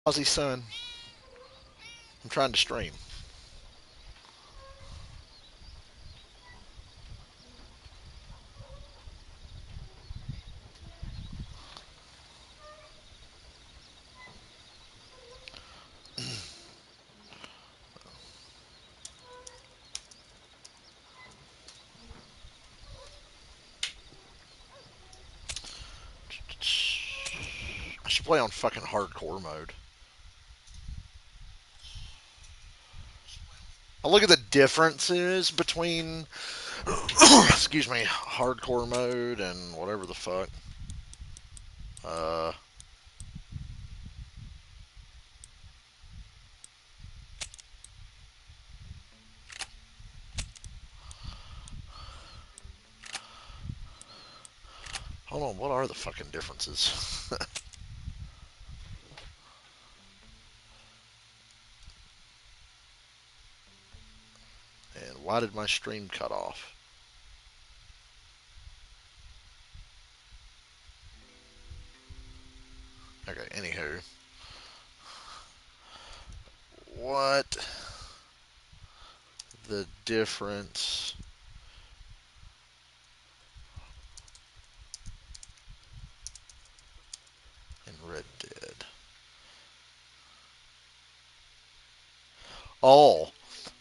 Aussie son. I'm trying to stream. I should play on fucking hardcore mode. I look at the differences between, excuse me, hardcore mode and whatever the fuck. Uh, Hold on, what are the fucking differences? And why did my stream cut off? Okay, anywho. What the difference in Red Dead? Oh,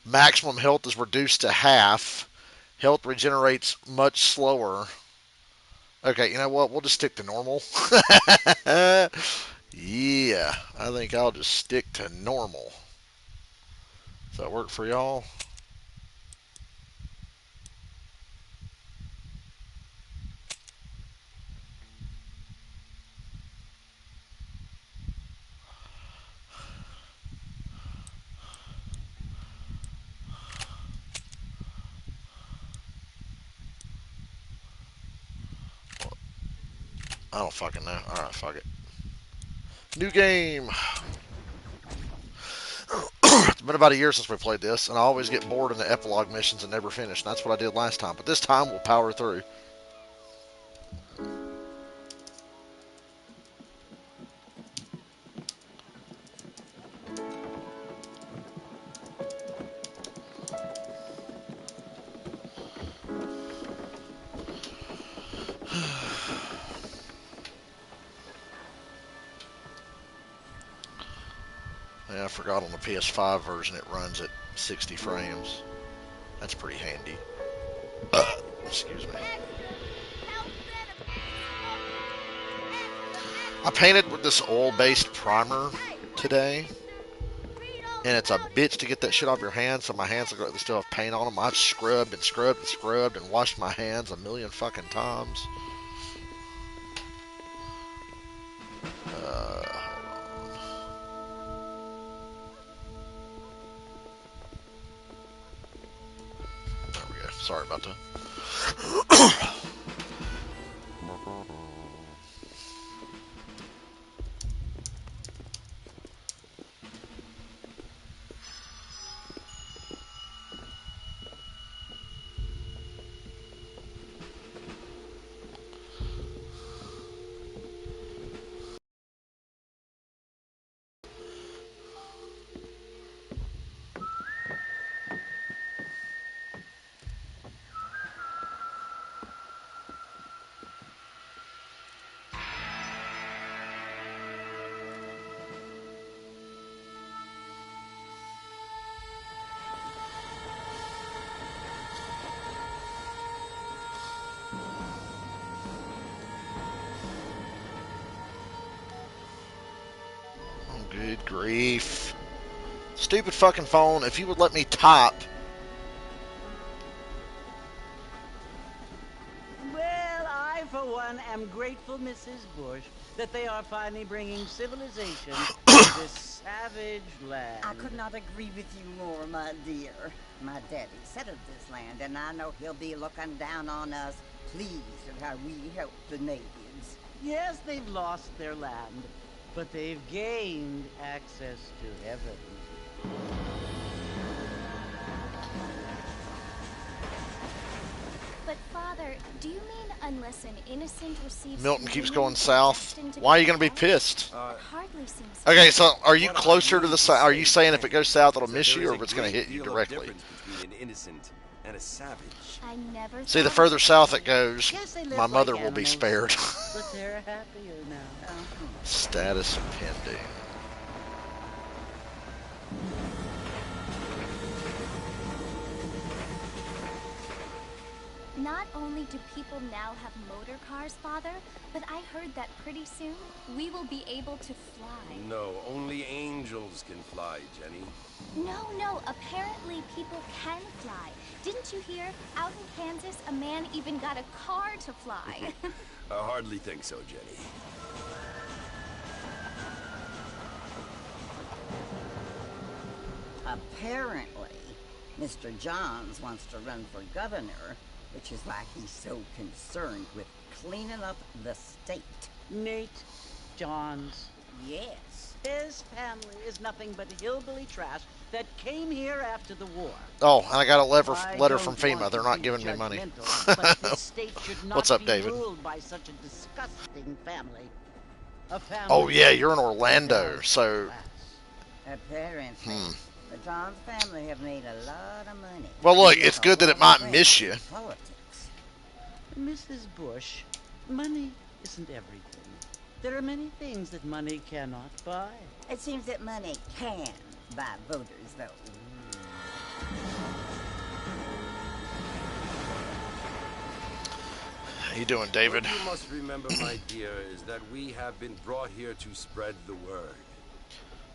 maximum health is reduced to half. Health regenerates much slower. Okay, you know what? We'll just stick to normal. Yeah, I think I'll just stick to normal. Does that work for y'all? I don't fucking know. Alright, fuck it. New game. It's been about a year since we played this, and I always get bored in the epilogue missions and never finish. And that's what I did last time. But this time we'll power through. Yeah, I forgot on the PS5 version it runs at 60 frames. That's pretty handy. Excuse me. I painted with this oil-based primer today, and it's a bitch to get that shit off your hands. So my hands look like they still have paint on them. I've scrubbed and scrubbed and scrubbed and washed my hands a million fucking times. Hold on. There we go. Sorry about that. Oh, good grief. Stupid fucking phone. If you would let me type. Well, I, for one, am grateful, Mrs. Bush, that they are finally bringing civilization to this savage land. I could not agree with you more, my dear. My daddy settled this land, and I know he'll be looking down on us, pleased at how we help the natives. Yes, they've lost their land, but they've gained access to heaven. But Father, do you mean unless an innocent receives Milton keeps communion, going they're south. destined to Why are go you going to be hell? pissed? It hardly seems. Okay, so are you What I closer to mean the to south? Are you say, saying if it goes south, it'll is that miss there you, is or a if it's going to great hit you deal of directly? difference between an innocent and a savage. I never. See, the thought further of south that it goes, Yes, they live my mother like will be animals, spared. but they're happier now. Status pending. Not only do people now have motor cars, Father, but I heard that pretty soon we will be able to fly. No, only angels can fly, Jenny. No, apparently people can fly. Didn't you hear? Out in Kansas, a man even got a car to fly. I hardly think so, Jenny. Apparently, Mr. Johns wants to run for governor, which is why he's so concerned with cleaning up the state. Nate Johns. Yes. His family is nothing but hillbilly trash that came here after the war. Oh, and I got a I letter don't from FEMA. want They're to not be giving me money. judgmental, but this state should not What's up, be David? ruled by such a disgusting family. A family. Oh yeah, you're in Orlando, so. Apparently. The Johns family have made a lot of money. Well, look, There's it's a good that it lot of might miss friends you. in politics. Mrs. Bush, money isn't everything. There are many things that money cannot buy. It seems that money can buy voters, though. How you doing, David? What you must remember, my dear, is that we have been brought here to spread the word.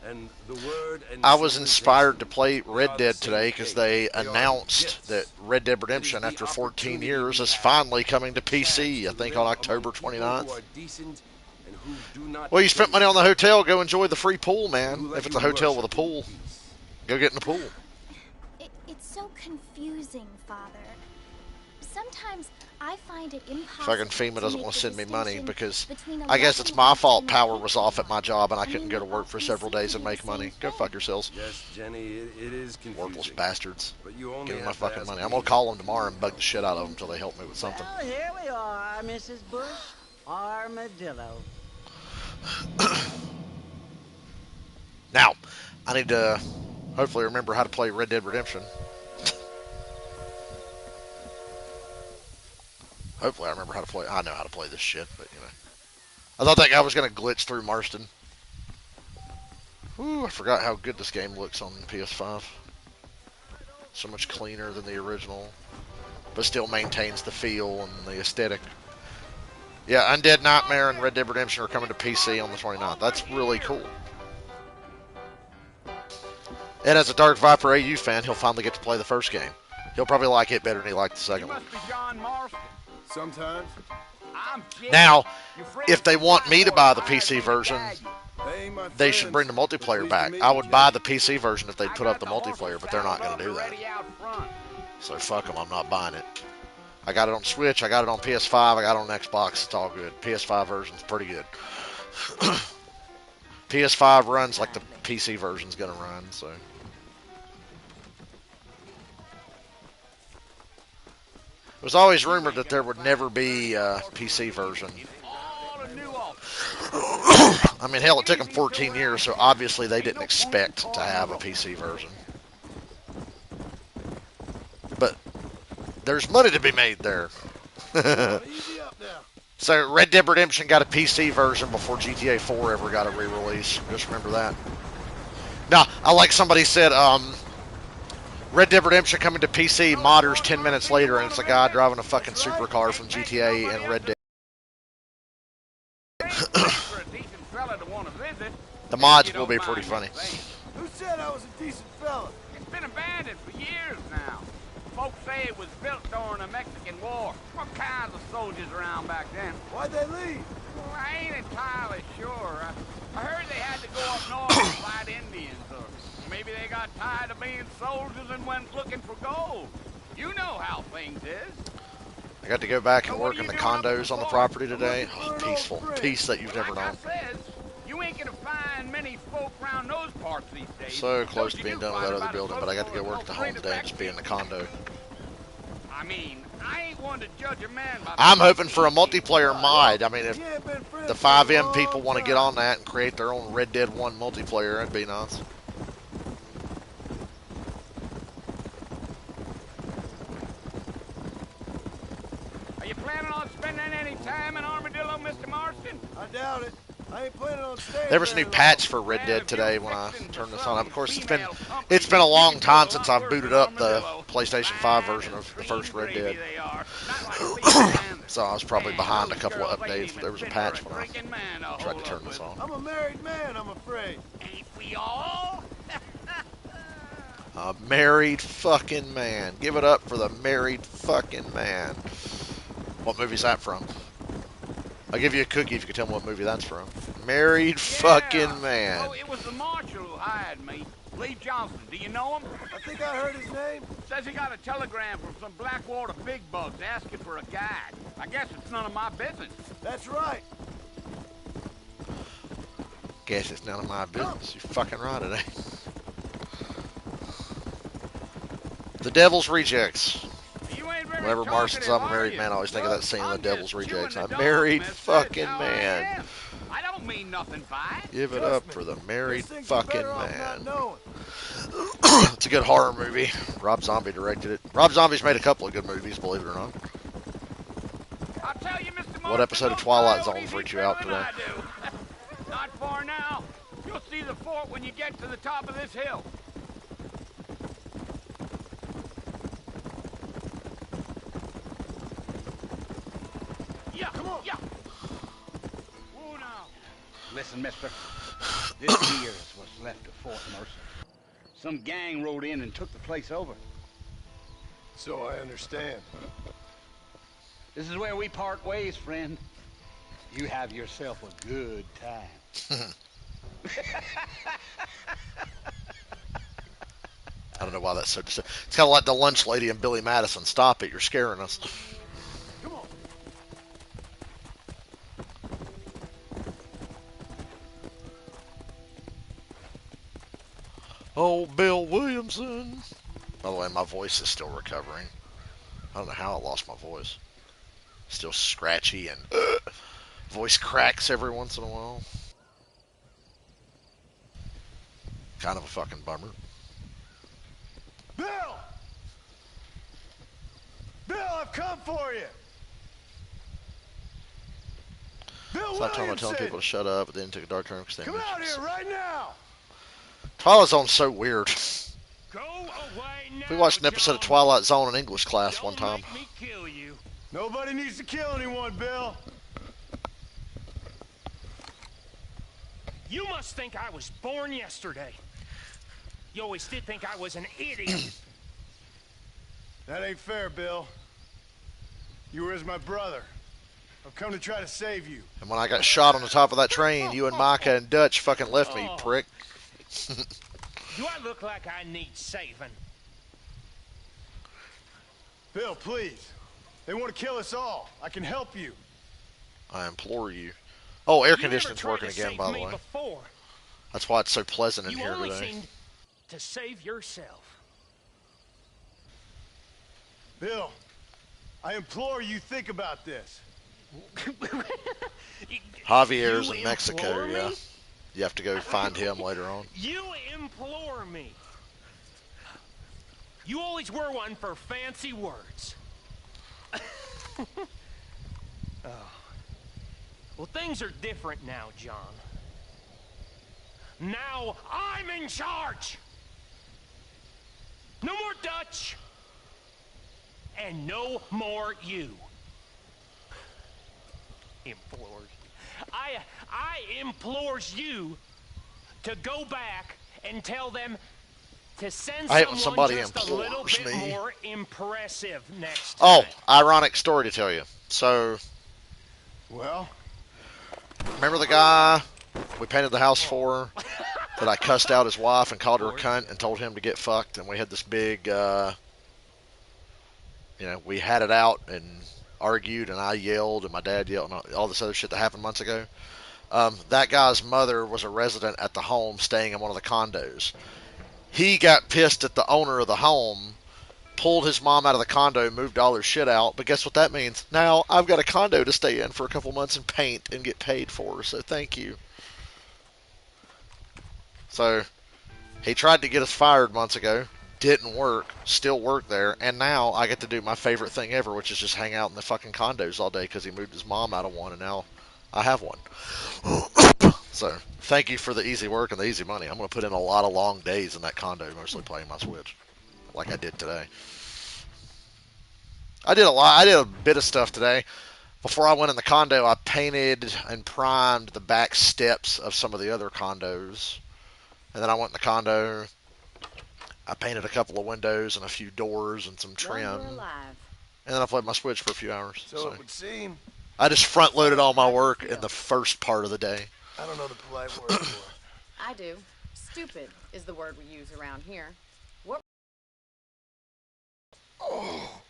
And the word and I was inspired to civilization, play they Red are the Dead same today because thing. they are announced gifts. that Red Dead It Redemption, is the after 14 opportunity years, we is have, finally coming to the chance PC. I to think live on October among people 29th. who are decent and who do not Well, you spent money on the discriminate, hotel. Go enjoy the free pool, and man. who let If it's you a hotel with a worship in pool, peace. go get in the pool. It's so confusing, Father. Sometimes I find it impossible. Fucking FEMA to doesn't make want to the send me money distinction because between a I guess loving it's my wife fault and a power was hateful off at my one. job and I I couldn't mean, go to they work for often several seem days to and be the make money. same Go thing. fuck yourselves. Yes, Jenny, it is confusing. Worthless bastards. But you only Give me my have to fucking ask money. me. I'm gonna call them tomorrow and bug the shit out of them until they help me with something. Well, here we are, Mrs. Bush. Armadillo. Now, I need to hopefully remember how to play Red Dead Redemption. Hopefully I remember how to play. I know how to play this shit, but you know. I thought that guy was going to glitch through Marston. Ooh, I forgot how good this game looks on PS5. So much cleaner than the original, but still maintains the feel and the aesthetic. Yeah, Undead Nightmare and Red Dead Redemption are coming to PC on the 29th. That's really cool. And as a Dark Viper AU fan, he'll finally get to play the first game. He'll probably like it better than he liked the second one. must be John Marston. Sometimes. I'm Jim. Now, Your friend if they from want me to Whitewater buy the hired PC me to version, guide you. They ain't my they should friends, bring the but multiplayer pleased to back. meet I you, would Jenny. buy the PC version if they I put got up the horses multiplayer, but they're not saddled going to up do that. ready out front. So fuck them, I'm not buying it. I got it on Switch, I got it on PS5, I got it on Xbox, it's all good. PS5 version's pretty good. PS5 runs like the PC version's going to run, so. It was always rumored that there would never be a PC version. All the new officers. I mean, hell, it took them 14 years, so obviously they didn't expect to have a PC version. But there's money to be made there. Easy up now. So Red Dead Redemption got a PC version before GTA 4 ever got a re-release. Just remember that. Now, I like somebody said, Red Dead Redemption coming to PC, modders 10 minutes later, and it's a guy driving a fucking supercar from GTA and Red Dead. For a decent fella to want to visit. The mods You will don't be pretty mind funny. saying. Who said I was a decent fella? It's been abandoned for years now. Folks say it was built during the Mexican War. All kinds of soldiers around back then. Why'd they leave? Well, I ain't entirely sure. I heard they had to go up north to fight Indians, or maybe they got tired of being soldiers and went looking for gold. You know how things is. I got to go back and So what work are in the you doing up in condos on the Florida? property today. Oh, peaceful. Peace that you've never Like I known. says, you ain't gonna find many folk around those parts these days. So close Those to being you done do with that find other about building, as but I got to close go as work at the no home train today and just be in the condo. I I mean, I ain't one to judge a man by... I'm hoping for a multiplayer mod. I mean, if We ain't been friends the for a 5M long people want to get time. on that and create their own Red Dead 1 multiplayer, that'd be nice. Are you planning on spending any time in Armadillo, Mr. Marston? I doubt it. I ain't planning on staying There was a new very patch long. for Red Well, Dead if today you're when I fixing to turned this some on. Of course, female company, it's been a you long can time do a since lot I've worse booted than up the Armadillo. PlayStation 5 Fine version and of the cream first Red gravy Dead. they are. Not like Steve Sanders. So I was probably Man, behind a those couple of girls ain't updates, even but there was a fit patch for when I drinking man to tried to hold turn up this with. on. I'm a married man, I'm afraid. Ain't we all? A married fucking man. Give it up for the married fucking man. What movie's that from? I'll give you a cookie if you can tell me what movie that's from. Married fucking man. Oh, it was the marshal who hired me. Lee Johnson. Do you know him? I think I heard his name. Says he got a telegram from some Blackwater big bugs asking for a guide. I guess it's none of my business. That's right. Guess it's none of my business. You're fucking right, it ain't. The Devil's Rejects. You ain't very Whenever Marsh says I'm a talkative, married are man, I always think of you? that scene in The I'm Devil's just chewing Rejects. the I'm dog, married mister. fucking That's how I man. am. I don't mean nothing by it. Give it Trust up me, for the married There's things you're fucking better off not man. knowing. It's a good horror movie. Rob Zombie directed it. Rob Zombie's made a couple of good movies, believe it or not. I'll tell you, Mr. What Marston, episode of those Twilight Zone coyotes freaked eat you out better than today? I do. Not far now. You'll see the fort when you get to the top of this hill. Yeah, Come on. yeah. Whoa now. Listen, mister. This here is what's left of Fort Mercer. Some gang rode in and took the place over. So I understand. This is where we part ways, friend. You have yourself a good time. I don't know why that's so. It's kind of like the lunch lady and Billy Madison. Stop it! You're scaring us. Come on. Oh, Bill Williamson. By the way, my voice is still recovering. I don't know how I lost my voice. Still scratchy and voice cracks every once in a while. Kind of a fucking bummer. Bill! Bill, I've come for you! Bill Stop telling Williamson! people to shut up, but then took a dark turn because they Come out here right now! Twilight Zone's so weird. Go away now, We watched an episode of John. Twilight Zone in English class one Don't time. make me kill you. Nobody needs to kill anyone, Bill. You must think I was born yesterday. You always did think I was an idiot. That ain't fair, Bill. You were as my brother. I've come to try to save you. And when I got shot on the top of that train, you and Micah and Dutch fucking left me, prick. Do I look like I need saving? Bill, please. They want to kill us all. I can help you. I implore you. Oh, air You never conditioning's tried working to again, save by the me way. Before. That's why it's so pleasant in You here only today. seemed to save yourself. Bill, I implore you think about this. Javier's You in Mexico, implore yeah. me? You have to go find him later on. You implore me. You always were one for fancy words. Oh. Well, things are different now, John. Now I'm in charge. No more Dutch. And no more you. Implores. I implores you to go back and tell them to send I hate when someone somebody just a little implores bit me. more impressive next time. Oh, ironic story to tell you. So, Well, remember the guy we painted the house for that I cussed out his wife and called her a cunt and told him to get fucked? And we had this big, we had it out and argued and I yelled and my dad yelled and all this other shit that happened months ago. That guy's mother was a resident at the home staying in one of the condos. He got pissed at the owner of the home, pulled his mom out of the condo, moved all her shit out. But guess what that means? Now I've got a condo to stay in for a couple months and paint and get paid for. So thank you. So he tried to get us fired months ago. Didn't work. Still work there. And now I get to do my favorite thing ever, which is just hang out in the fucking condos all day because he moved his mom out of one and now I have one. So thank you for the easy work and the easy money. I'm going to put in a lot of long days in that condo, mostly playing my Switch, like I did today. I did a lot. I did a bit of stuff today. Before I went in the condo, I painted and primed the back steps of some of the other condos. And then I went in the condo. I painted a couple of windows and a few doors and some trim. Well, you're alive. And then I played my Switch for a few hours. So it would seem. I just front loaded all my How do you work feel? in the first part of the day. I don't know the polite word for it. I do. Stupid is the word we use around here. What? Oh,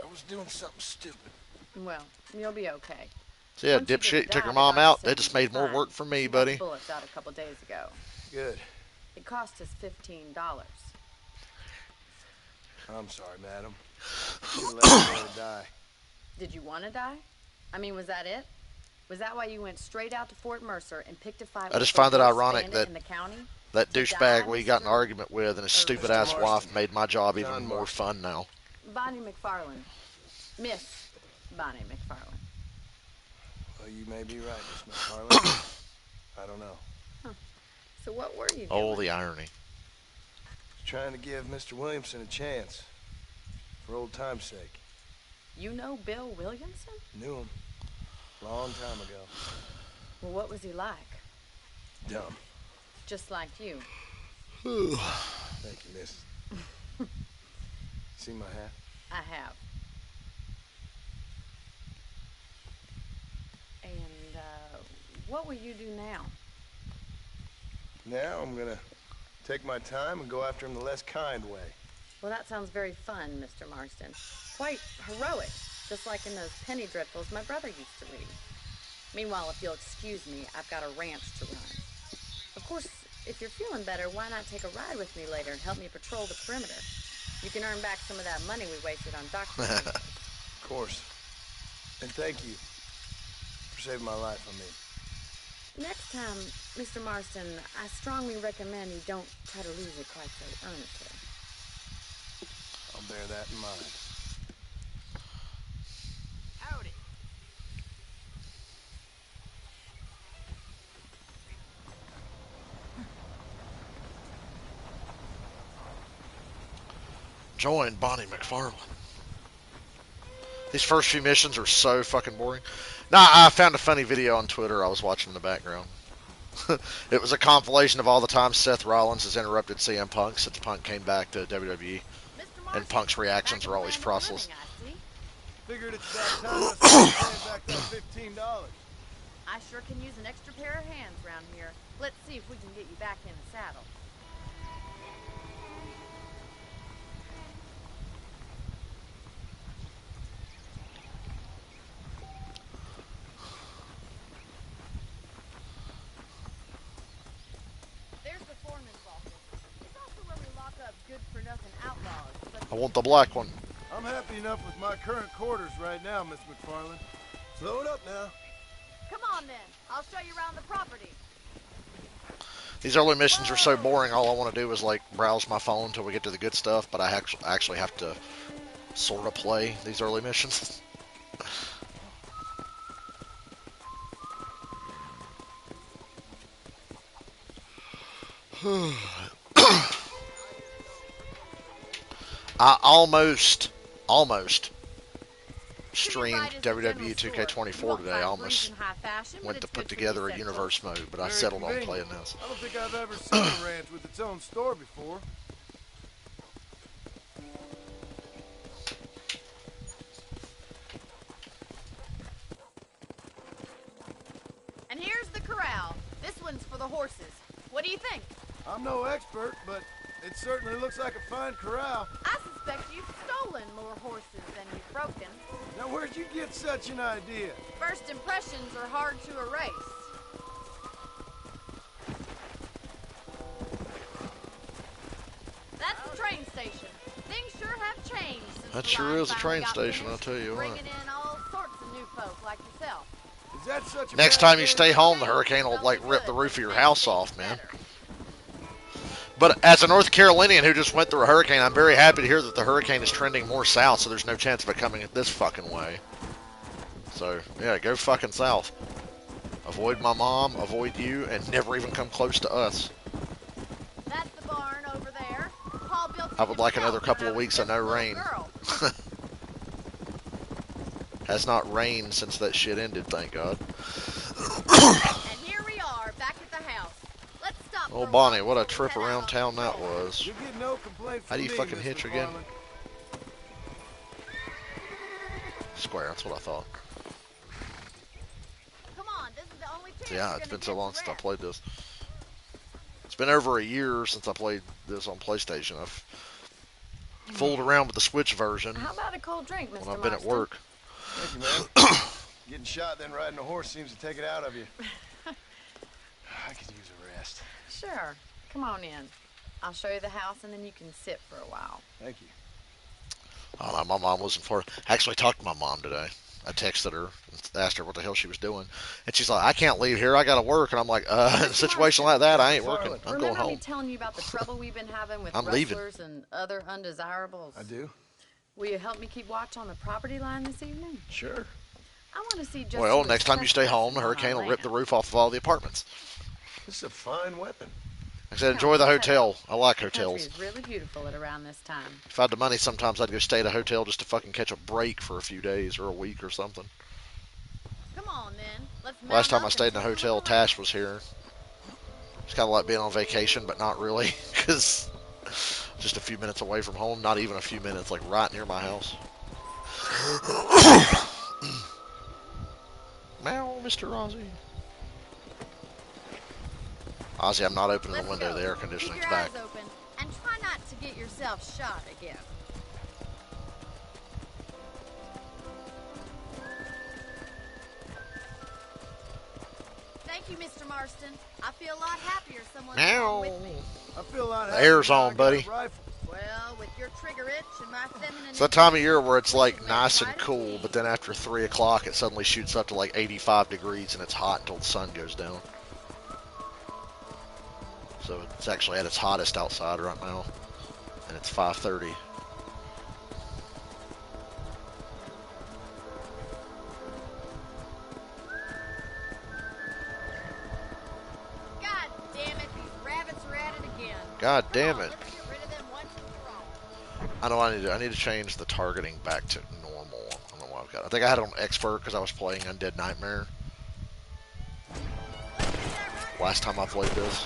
I was doing something stupid. Well, you'll be okay. So yeah, Once you get dipshit, the took her job, mom the out. doctor They said just you'll be made more fine. work for me, She got buddy. the bullets out a couple days ago. Good. It cost us $15. I'm sorry, madam. You let her die. Did you want to die? I mean, was that it? Was that why you went straight out to Fort Mercer and picked a fight I with just the find it worst ironic bandit that in the county? that To douchebag die, we got in an Mr. argument with and his stupid Mr. ass Marston. wife made my job even John more Marston. fun now. Bonnie McFarland. Miss Bonnie McFarland. Well, you may be right, Miss McFarland. I don't know. So what were you doing? Oh, the irony. Trying to give Mr. Williamson a chance. For old time's sake. You know Bill Williamson? Knew him. Long time ago. Well, what was he like? Dumb. Just like you. Thank you, miss. See my hat? I have. And, what will you do now? Now I'm gonna take my time and go after him the less kind way. Well, that sounds very fun, Mr. Marston. Quite heroic, just like in those penny dreadfuls my brother used to read. Meanwhile, if you'll excuse me, I've got a ranch to run. Of course, if you're feeling better, why not take a ride with me later and help me patrol the perimeter? You can earn back some of that money we wasted on doctor visits. Of course. And thank you for saving my life, I mean. Next time, Mr. Marston, I strongly recommend you don't try to lose it quite so earnestly. I'll bear that in mind. Howdy. Join Bonnie McFarland. These first few missions are so fucking boring. Now, I found a funny video on Twitter I was watching in the background. It was a compilation of all the times Seth Rollins has interrupted CM Punk since Punk came back to WWE. And Punk's reactions were always priceless. Figured it's about time I started paying back that $15. I sure can use an extra pair of hands around here. Let's see if we can get you back in the saddle. There's the foreman's office. It's also where we lock up good-for-nothing outlaws. I want the black one. I'm happy enough with my current quarters right now, Miss McFarland. Slow it up now. Come on, then. I'll show you around the property. These early missions are so boring, all I want to do is like browse my phone until we get to the good stuff, but I actually have to sort of play these early missions. I almost streamed WWE 2K24 today. I almost went to put together a universe mode, but I settled on playing this. I don't think I've ever seen a ranch with its own store before. And here's the corral. This one's for the horses. What do you think? I'm no expert, but it certainly looks like a fine corral. I suspect you've stolen more horses than you've broken. Now, where'd you get such an idea? First impressions are hard to erase. That's the train station. Things sure have Since That the sure line is a finally train got station, I'll finished, tell you what. bringing in all sorts of new folk like yourself. Is that such a Next bad time you thing? stay home, the hurricane will like rip the roof of your house off, man. But as a North Carolinian who just went through a hurricane, I'm very happy to hear that the hurricane is trending more south, so there's no chance of it coming this fucking way. So, yeah, go fucking south. Avoid my mom, avoid you, and never even come close to us. That's the barn over there. Paul built it I would like himself another couple when I of was weeks of just a no little rain. girl. Has not rained since that shit ended, thank God. And here we are, back at the house. Let's stop Oh, for a Bonnie, while what a before we trip head out around on town that patrol. was. You get no complaints How do you from fucking me, hitch Mr. again? Farland. Square, that's what I thought. Come on, this is the only chance Yeah, you're it's gonna been so get long some since I rest. played this. It's been over a year since I played this on PlayStation. I've fooled around with the Switch version How about a cold drink, Mr. when I've been at Marston? work. Thank you, man. Getting shot, then riding a horse seems to take it out of you. I could use a rest. Sure. Come on in. I'll show you the house, and then you can sit for a while. Thank you. I don't know, my mom wasn't for it. I actually talked to my mom today. I texted her and asked her what the hell she was doing. And she's like, I can't leave here. I got to work. And I'm like, in a situation like that, I ain't working. I'm Remember going me home. telling you about the trouble we've been having with I'm leaving. rustlers and other undesirables? I do? Will you help me keep watch on the property line this evening? Sure. I want to see just Well, who next is time you stay home, the trespassing on hurricane our will rip the land. roof off of all the apartments. This is a fine weapon. I said, enjoy the let's head hotel. out. I like The country hotels. is really beautiful at around this time. If I had the money, sometimes I'd go stay at a hotel just to fucking catch a break for a few days or a week or something. Come on, then. Let's mount Last time up I and stayed in a take a hotel, look around. Tash was here. It's kind of like being on vacation, but not really, because just a few minutes away from home, not even a few minutes, like right near my house. Meow, Mr. Ozzy. Ozzy, I'm not opening the Let's window. go. The air Keep conditioning's your back. eyes open and try not to get yourself shot again. Thank you, Mr. Marston. I feel a lot happier someone's Meow. with me. I feel a lot The happier air's now on, I got a buddy. rifle. Well, with your trigger itch and my feminine It's that time of year intuition, where it's we like should make nice and quite a cool, team. but then after 3 o'clock it suddenly shoots up to like 85 degrees and it's hot until the sun goes down. So it's actually at its hottest outside right now, and it's 5:30. God damn it, these rabbits are at it again. God Come damn on, it. let's get rid of them once and for all. I know I need to change the targeting back to normal. I don't know why I've got it. I think I had it on expert because I was playing Undead Nightmare last time I played this.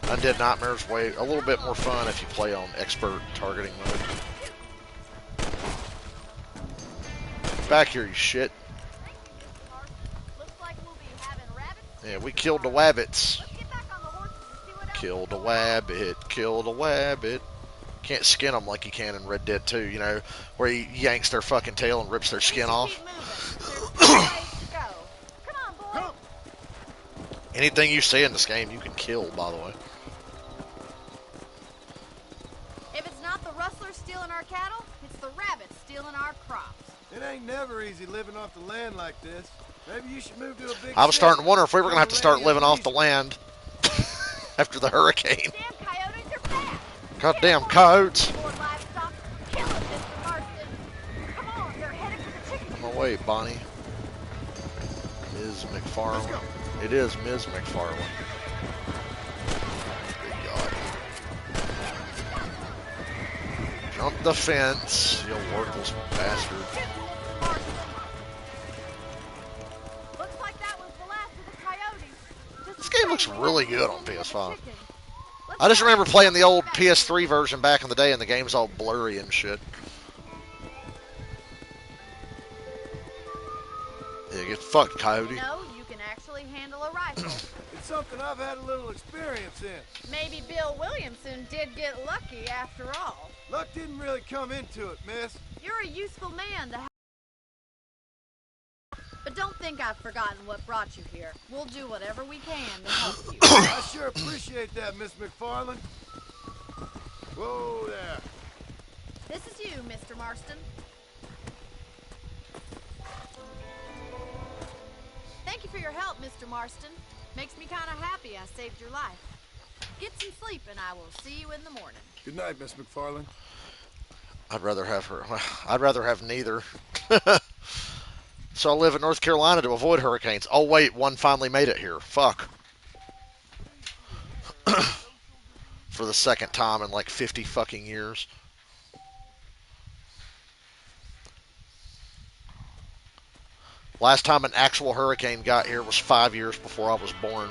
Undead Nightmare is a little bit more fun if you play on expert targeting mode. Back here, you shit. Looks like we'll be having rabbits. Yeah, we killed the wabbits. Let's get back on the horses and see what else Killed is a going on. wabbit, killed a wabbit. Can't skin them like you can in Red Dead 2, you know, where he yanks their fucking tail and rips their We skin should off. keep moving. There's still a ways to go. Come on, boy. Anything you see in this game, you can kill, by the way. If it's not the rustlers stealing our cattle, it's the rabbits stealing our crops. It ain't never easy living off the land like this. Maybe you should move to a big I was city. starting to wonder if we were going to have to start Lay living at off least- the land after the hurricane. Damn coyotes are fast. Goddamn coyotes. More livestock. Kill them, Mr. Marston. Come on, they're headed for the chicken. No way, Bonnie. Ms. McFarlane. It is Ms. McFarlane. Good God. Jump the fence, you worthless bastard. Looks like that was the last of the coyotes. This game looks really good on PS5. I just remember playing the old PS3 version back in the day and the game's all blurry and shit. Yeah, get fucked, coyote. No, you can actually handle a rifle. It's something I've had a little experience in. Maybe Bill Williamson did get lucky after all. Luck didn't really come into it, miss. You're a useful man to have. But don't think I've forgotten what brought you here. We'll do whatever we can to help you. I sure appreciate that, Miss McFarland. Whoa there. This is you, Mr. Marston. Thank you for your help, Mr. Marston. Makes me kind of happy I saved your life. Get some sleep, and I will see you in the morning. Good night, Miss McFarland. I'd rather have her. I'd rather have neither. So I live in North Carolina to avoid hurricanes. Oh wait, one finally made it here. Fuck. For the second time in like 50 fucking years. Last time an actual hurricane got here was 5 years before I was born.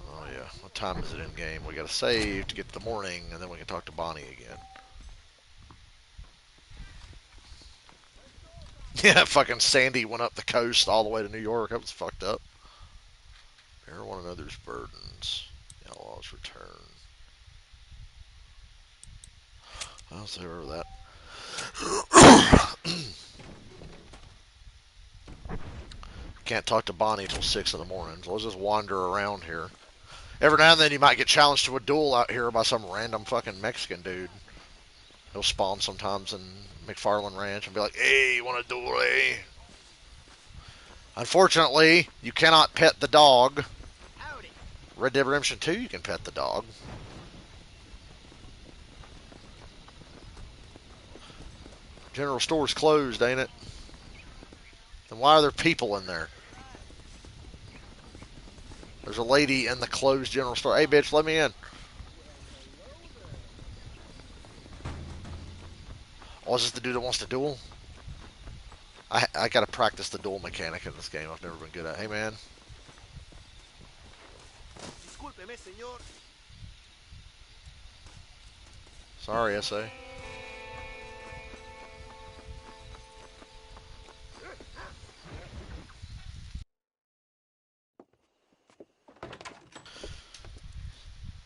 Oh yeah, what time is it in game? We gotta save to get to the morning, and then we can talk to Bonnie again. Yeah, fucking Sandy went up the coast all the way to New York. That was fucked up. Bear one another's burdens. Outlaws return. I'll say over that. Can't talk to Bonnie till 6 in the morning, so let's just wander around here. Every now and then you might get challenged to a duel out here by some random fucking Mexican dude. He'll spawn sometimes in McFarland Ranch and be like, hey, you want a duel, eh? Unfortunately, you cannot pet the dog. Red Dead Redemption 2, you can pet the dog. General store's closed, ain't it? Then why are there people in there? There's a lady in the closed general store. Hey, bitch, let me in. Oh, is this the dude that wants to duel? I gotta practice the duel mechanic in this game. I've never been good at. Hey, man. Sorry, SA.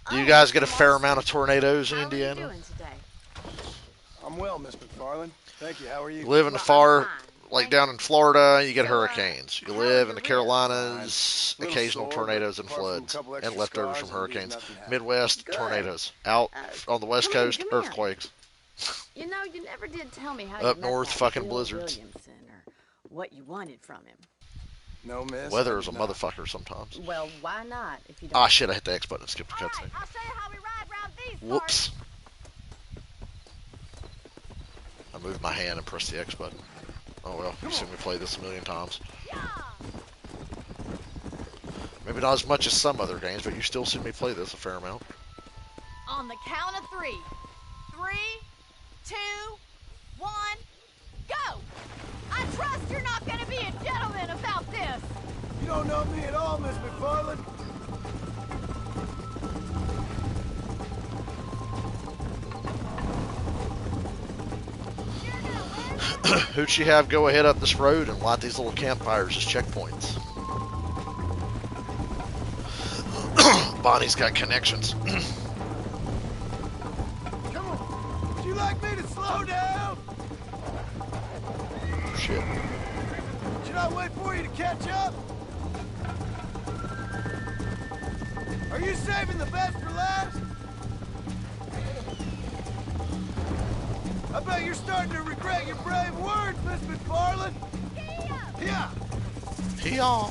Do you guys get a fair amount of tornadoes in Indiana? How are you doing today? I'm well, Miss McFarland. Thank you. How are you? You live in the far, like down in Florida, you get hurricanes. You live in the Carolinas, occasional tornadoes and floods, and leftovers from hurricanes. Midwest, tornadoes. Out on the West Coast, earthquakes. You know, you never did tell me how Up you met north, that fucking Bill blizzards. Williamson, or what you wanted from him. No, miss. Weather is a motherfucker sometimes. Well, why not? If you don't. Ah, shit, I hit the X button and skipped the cutscene. I'll show you how we ride around these Whoops. I moved my hand and pressed the X button. Oh well, you've seen me play this a million times. Maybe not as much as some other games, but you still see me play this a fair amount. On the count of 3. 3, 2, 1, go! I trust you're not going to be a gentleman about this. You don't know me at all, Miss McFarland. Who'd she have go ahead up this road and light these little campfires as checkpoints? Bonnie's got connections. Come on. Would you like me to slow down? Shit. Should I wait for you to catch up? Are you saving the best for last? I bet you're starting to regret your brave words, Miss McFarland. Yeah. Hee-haw.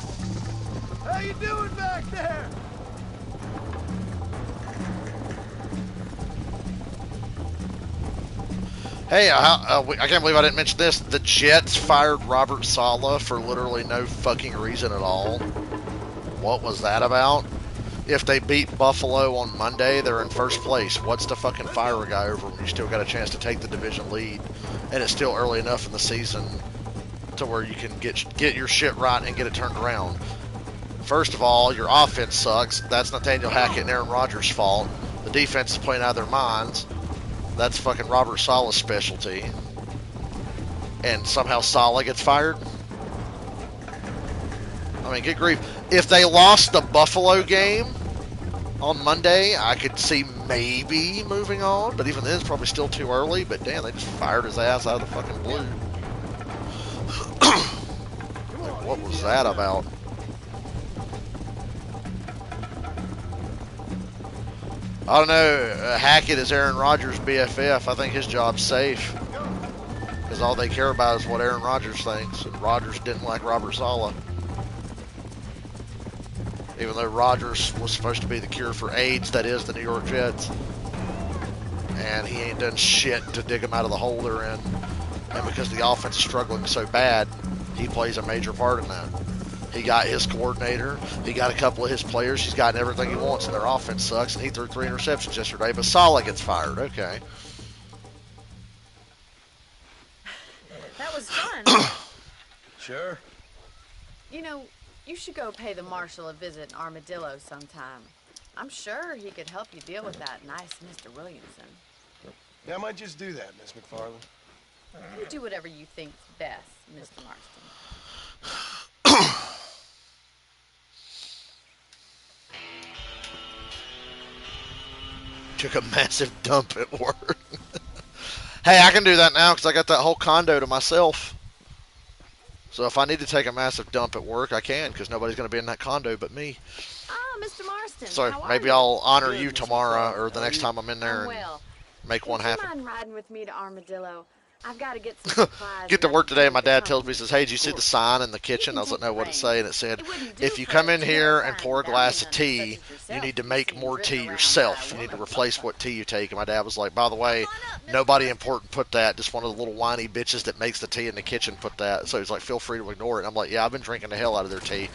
How you doing back there? Hey, I can't believe I didn't mention this. The Jets fired Robert Saleh for literally no fucking reason at all. What was that about? If they beat Buffalo on Monday, they're in first place. What's to fucking fire a guy over when you still got a chance to take the division lead, and it's still early enough in the season to where you can get your shit right and get it turned around? First of all, your offense sucks. That's Nathaniel Hackett and Aaron Rodgers' fault. The defense is playing out of their minds. That's fucking Robert Saleh's specialty. And somehow Saleh gets fired? I mean, good grief. If they lost the Buffalo game on Monday, I could see maybe moving on. But even then, it's probably still too early. But damn, they just fired his ass out of the fucking blue. Like, what was that about? I don't know. Hackett is Aaron Rodgers' BFF. I think his job's safe because all they care about is what Aaron Rodgers thinks. And Rodgers didn't like Robert Saleh, even though Rodgers was supposed to be the cure for AIDS. That is the New York Jets, and he ain't done shit to dig them out of the hole they're in. And because the offense is struggling so bad, he plays a major part in that. He got his coordinator. He got a couple of his players. He's gotten everything he wants, and their offense sucks. And he threw 3 interceptions yesterday, but Saleh gets fired. Okay. That was fun. Sure. You know, you should go pay the marshal a visit in Armadillo sometime. I'm sure he could help you deal with that nice Mr. Williamson. Yeah, I might just do that, Miss McFarland. You do whatever you think's best, Mr. Marston. Took a massive dump at work. Hey, I can do that now because I got that whole condo to myself. So if I need to take a massive dump at work, I can because nobody's going to be in that condo but me. Ah, Mr. Marston. So how are maybe you? I'll honor Good, you Mr. tomorrow McFarland. or the next time I'm in there I'm and well. make one Would you happen. mind riding with me to Armadillo? I've got to get some supplies. Get to and work I've today, and my the dad tells me, company. says, "Hey, did you see the sign in the kitchen?" can I was like, take "No, the what it say?" And it said, It wouldn't do "If you for come a in here and terrifying pour a glass of bounty tea, hunter such as you yourself need to be make seen more ridden tea around by yourself. a You need to woman." replace what tea you take." And my dad was like, "By the way, Come on up, Mr. nobody Marston. important put that. Just one of the little whiny bitches that makes the tea in the kitchen put that." So he's like, "Feel free to ignore it." And I'm like, "Yeah, I've been drinking the hell out of their tea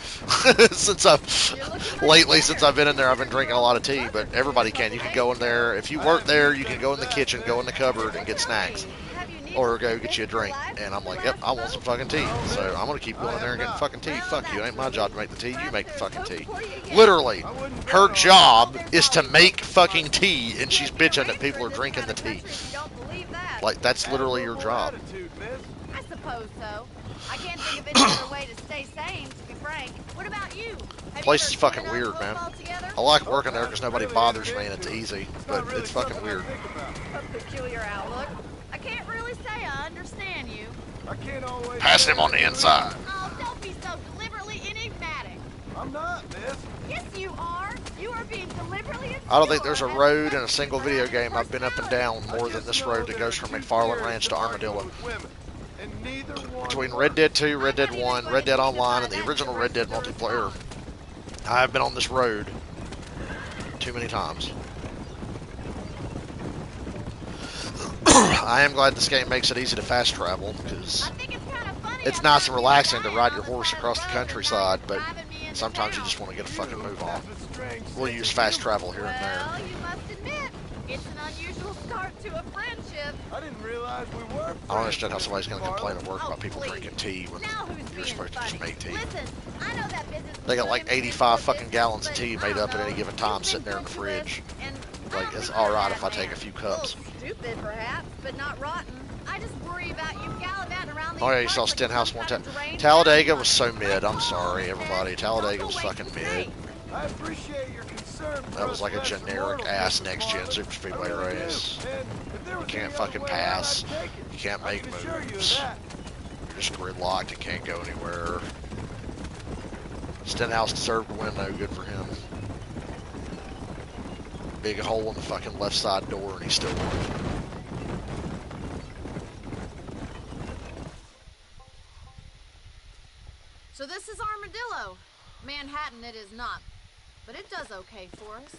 since You're looking I've much lately better. since I've been in there. I've been Considering drinking your a lot old of tea, but buzzard everybody a can. You couple can go days in there ago. if you I work haven't there. used You that can go in the fast, kitchen, go in the cupboard, and get Tell snacks." me, have you needed Or to go get you a risk your drink. life And for I'm the like, "Yep, last I want some boat? fucking tea." No, So miss. I'm going to keep I going in there have and getting not. fucking tea. Well, Fuck you. It ain't my job to make the tea. You Perhaps make the there's fucking hope tea. for you yet. Literally, I wouldn't bet her on job There's is to always make hope, Mr. fucking Marston. tea, and You she's can't be a bitching that rancher people in are this drinking kind the of tea. country if you don't believe that. Like, that's Add a literally little your more job. attitude, miss. I suppose so. I can't think of any other way to stay sane, to be frank. What about you? Have you Place ever is fucking given up weird, hope man. altogether? I like Hope working there because hasn't nobody really bothers entered me and it's into it. easy, It's but not really it's fucking something I weird. think about. A peculiar outlook. I can't really say I understand you. I can't always Pass say him on I the do inside. Oh, don't be so deliberately enigmatic. either. I'm not, miss. Yes, you are. You are being deliberately I don't think there's a obscure road and in a single video game I've been up and down I more than just this know road that there goes are from two McFarland theories Ranch to arguing Armadillo. with women, and neither one Between works. Red Dead 2, Red Dead I'm not even 1, going Red to Dead Online, dignify and the that original Red Dead gibberish with a multiplayer, response. I have been on this road too many times. I am glad this game makes it easy to fast travel because I think it's kind of funny. it's I nice found and you relaxing to dying ride on your the horse side of across the the road, and now countryside, you're but driving me into sometimes you town. just want to get a fucking move on. Have a strange We'll sense use of fast humor. travel here and there. Well, you must admit, it's an unusual start to a friendship. I didn't realize we were friends. I don't understand how somebody's going to Mr. complain McFarland. at work Oh, about people please. drinking tea when Now who's you're being supposed to funny? just make tea. Listen, I know that business with They got like Williamson is 85 your fucking business, gallons of but tea I made don't up at any know. given time You've sitting been there in the good to us, fridge. and I Like, don't it's think all you're right bad if I take man. a few A little cups. stupid, perhaps, but not rotten. I just worry about you gallivanting around these Oh yeah, you parts saw like Stenhouse some one kind time. of deranged Talladega bounty was so hunter. mid. I'm Come sorry, on, everybody. Ted. Talladega Don't was go fucking wasting mid. space. I appreciate your concern for That was us like a less generic immortals, ass Mr. next gen McFarland. super I speedway really race. do. And if there You was can't any fucking other way out, pass. I'd take it. You can't I make can assure you of moves. that. You're just gridlocked and can't go anywhere. Stenhouse deserved to win though. Good for him. Big hole in the fucking left side door and he still won. So this is Armadillo. Manhattan it is not, but it does okay for us.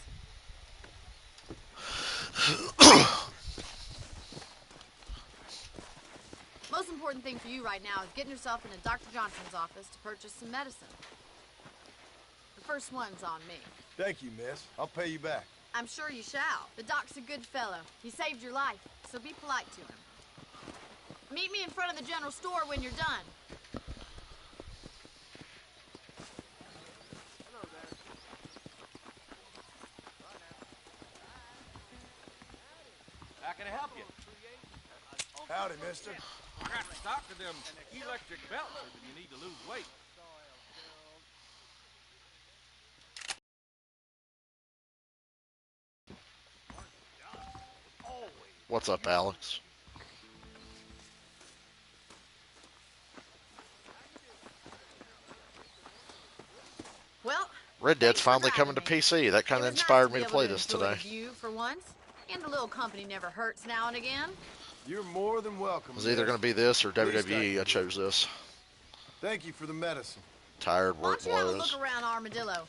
Most important thing for you right now is getting yourself into Dr. Johnson's office to purchase some medicine. The first one's on me. Thank you, miss. I'll pay you back. I'm sure you shall. The doc's a good fellow. He saved your life, so be polite to him. Meet me in front of the general store when you're done. How can I help you? Howdy, mister. I got stock of them electric belts if you need to lose weight. What's up, Alex? Well, Red Dead's thanks for finally driving coming to me. PC. That kind It of was nice inspired to me be to able play to this enjoy today. the view for once. And a little company never hurts now and again. You're more than welcome. It was either going to be this or WWE. I chose this. Thank you for the medicine. Tired, Why work don't you have a blows. look around Armadillo?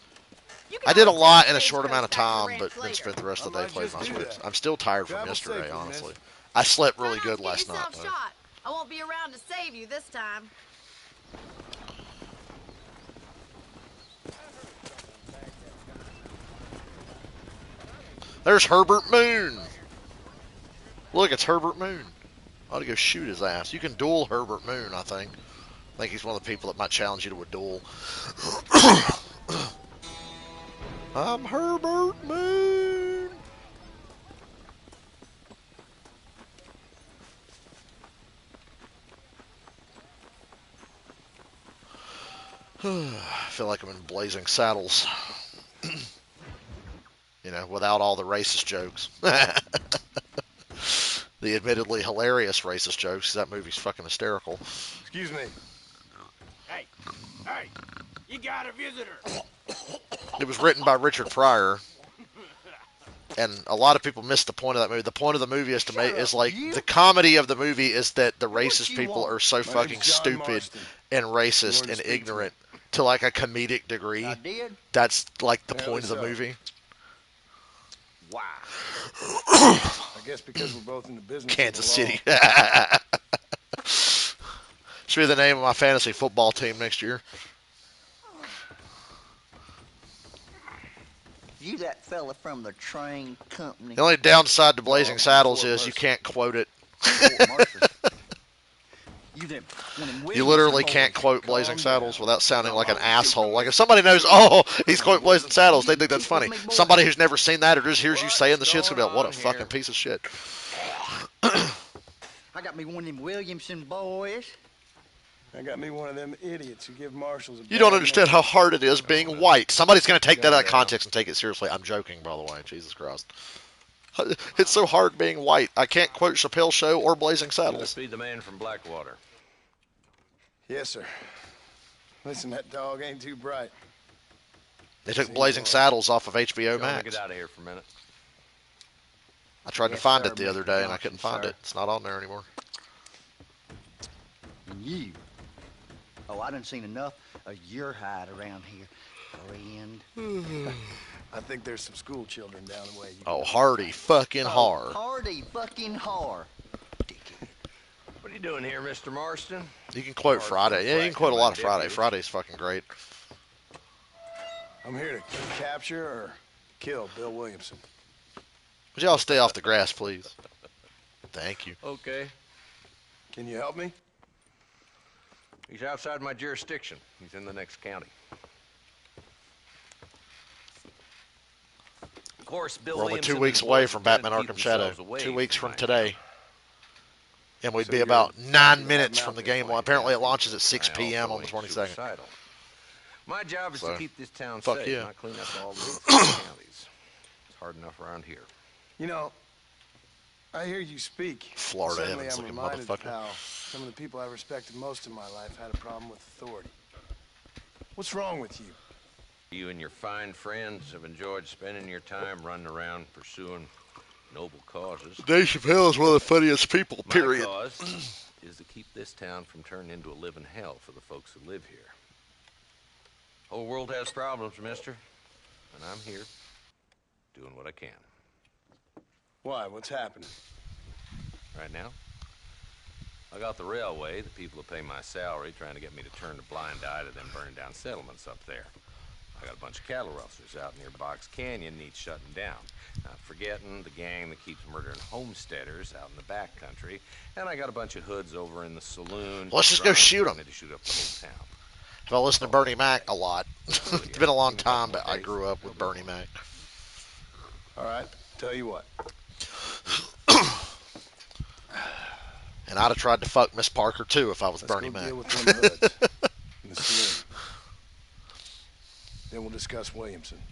You can I did a always lot take in a the short amount of stagecoach back to the time, but ranch then later. spent the rest of the day I might playing just my do Switch. that. I'm still tired from Travel yesterday, safely, honestly. miss. I slept Try really not good to get last night, yourself though. shot. I won't be around to save you this time. There's Herbert Moon. Look, it's Herbert Moon. I ought to go shoot his ass. You can duel Herbert Moon, I think. I think he's one of the people that might challenge you to a duel. I'm Herbert Moon. I feel like I'm in Blazing Saddles. You know, without all the racist jokes. The admittedly hilarious racist jokes, 'cause that movie's fucking hysterical. Excuse me. Hey, you got a visitor. It was written by Richard Pryor, and a lot of people miss the point of that movie. The point of the movie is the comedy of the movie is that the racist people are so fucking stupid and racist and ignorant to like a comedic degree. I did. That's like the point of the movie. Wow. I guess because we're both in the business. Kansas City. Should be the name of my fantasy football team next year. You that fella from the train company. The only downside to Blazing Saddles is you can't quote it. You literally can't quote Blazing Saddles without sounding like an asshole. Like if somebody knows, oh, he's quoting Blazing Saddles, they think that's funny. Somebody who's never seen that or just hears you saying the shit's gonna be like, what a fucking piece of shit. I got me one of them Williamson boys. I got me one of them idiots who give marshals a You don't bad understand name. how hard it is being white. Somebody's gonna take that out of context and take it seriously. I'm joking, by the way. Jesus Christ. It's so hard being white. I can't quote Chappelle's Show or Blazing You Saddles. must be the man from Blackwater. Yes, sir. Listen, that dog ain't too bright. They took Blazing Saddles off of HBO Go on, Max. get out of here for a minute. I tried to Yes, find sir, it the other Mr. day and I Johnson, couldn't find sir. it. It's not on there anymore. You. Oh, I done seen enough of your hide around here, friend. I think there's some school children down the way. Oh, Hardy fucking Har. Hardy fucking har. What are you doing here, Mr. Marston? You can quote Friday. Yeah, you can quote a lot of Friday. Friday's fucking great. I'm here to capture or kill Bill Williamson. Would y'all stay off the grass, please? Thank you. Okay. Can you help me? He's outside my jurisdiction. He's in the next county. Of course, Bill We're only Williamson 2 weeks and away Wolf from are trying Batman to keep Arkham Shadow. themselves away 2 weeks from from my today. And we'd So be you're about happy 9 to minutes have from the him game. out Well, this apparently it way. launches at 6 I p.m. also on the ain't 22nd. suicidal. My job is So, to keep this town fuck safe. yeah. And I clean up all the counties. It's hard enough around here. You know, I hear you speak. Florida Suddenly Evans I'm looking reminded motherfucker. how some of the people I respected most in my life had a problem with authority. What's wrong with you? You and your fine friends have enjoyed spending your time running around pursuing noble causes. Dave Chappelle is one of the funniest people, period. My cause is to keep this town from turning into a living hell for the folks who live here. Whole world has problems, mister. And I'm here doing what I can. Why? What's happening? Right now, I got the railway, the people who pay my salary, trying to get me to turn a blind eye to them burning down settlements up there. I got a bunch of cattle rustlers out near Box Canyon needs shutting down. Not forgetting the gang that keeps murdering homesteaders out in the back country. And I got a bunch of hoods over in the saloon. Let's just go shoot 'em. To shoot up the whole town. I listen to Bernie Mac a lot. It's been a long time, but I grew up with Bernie Mac. All right, tell you what. And I'd have tried to fuck Miss Parker, too, if I was Let's Bernie go Mac. deal with them hoods in the saloon. Then we'll discuss Williamson.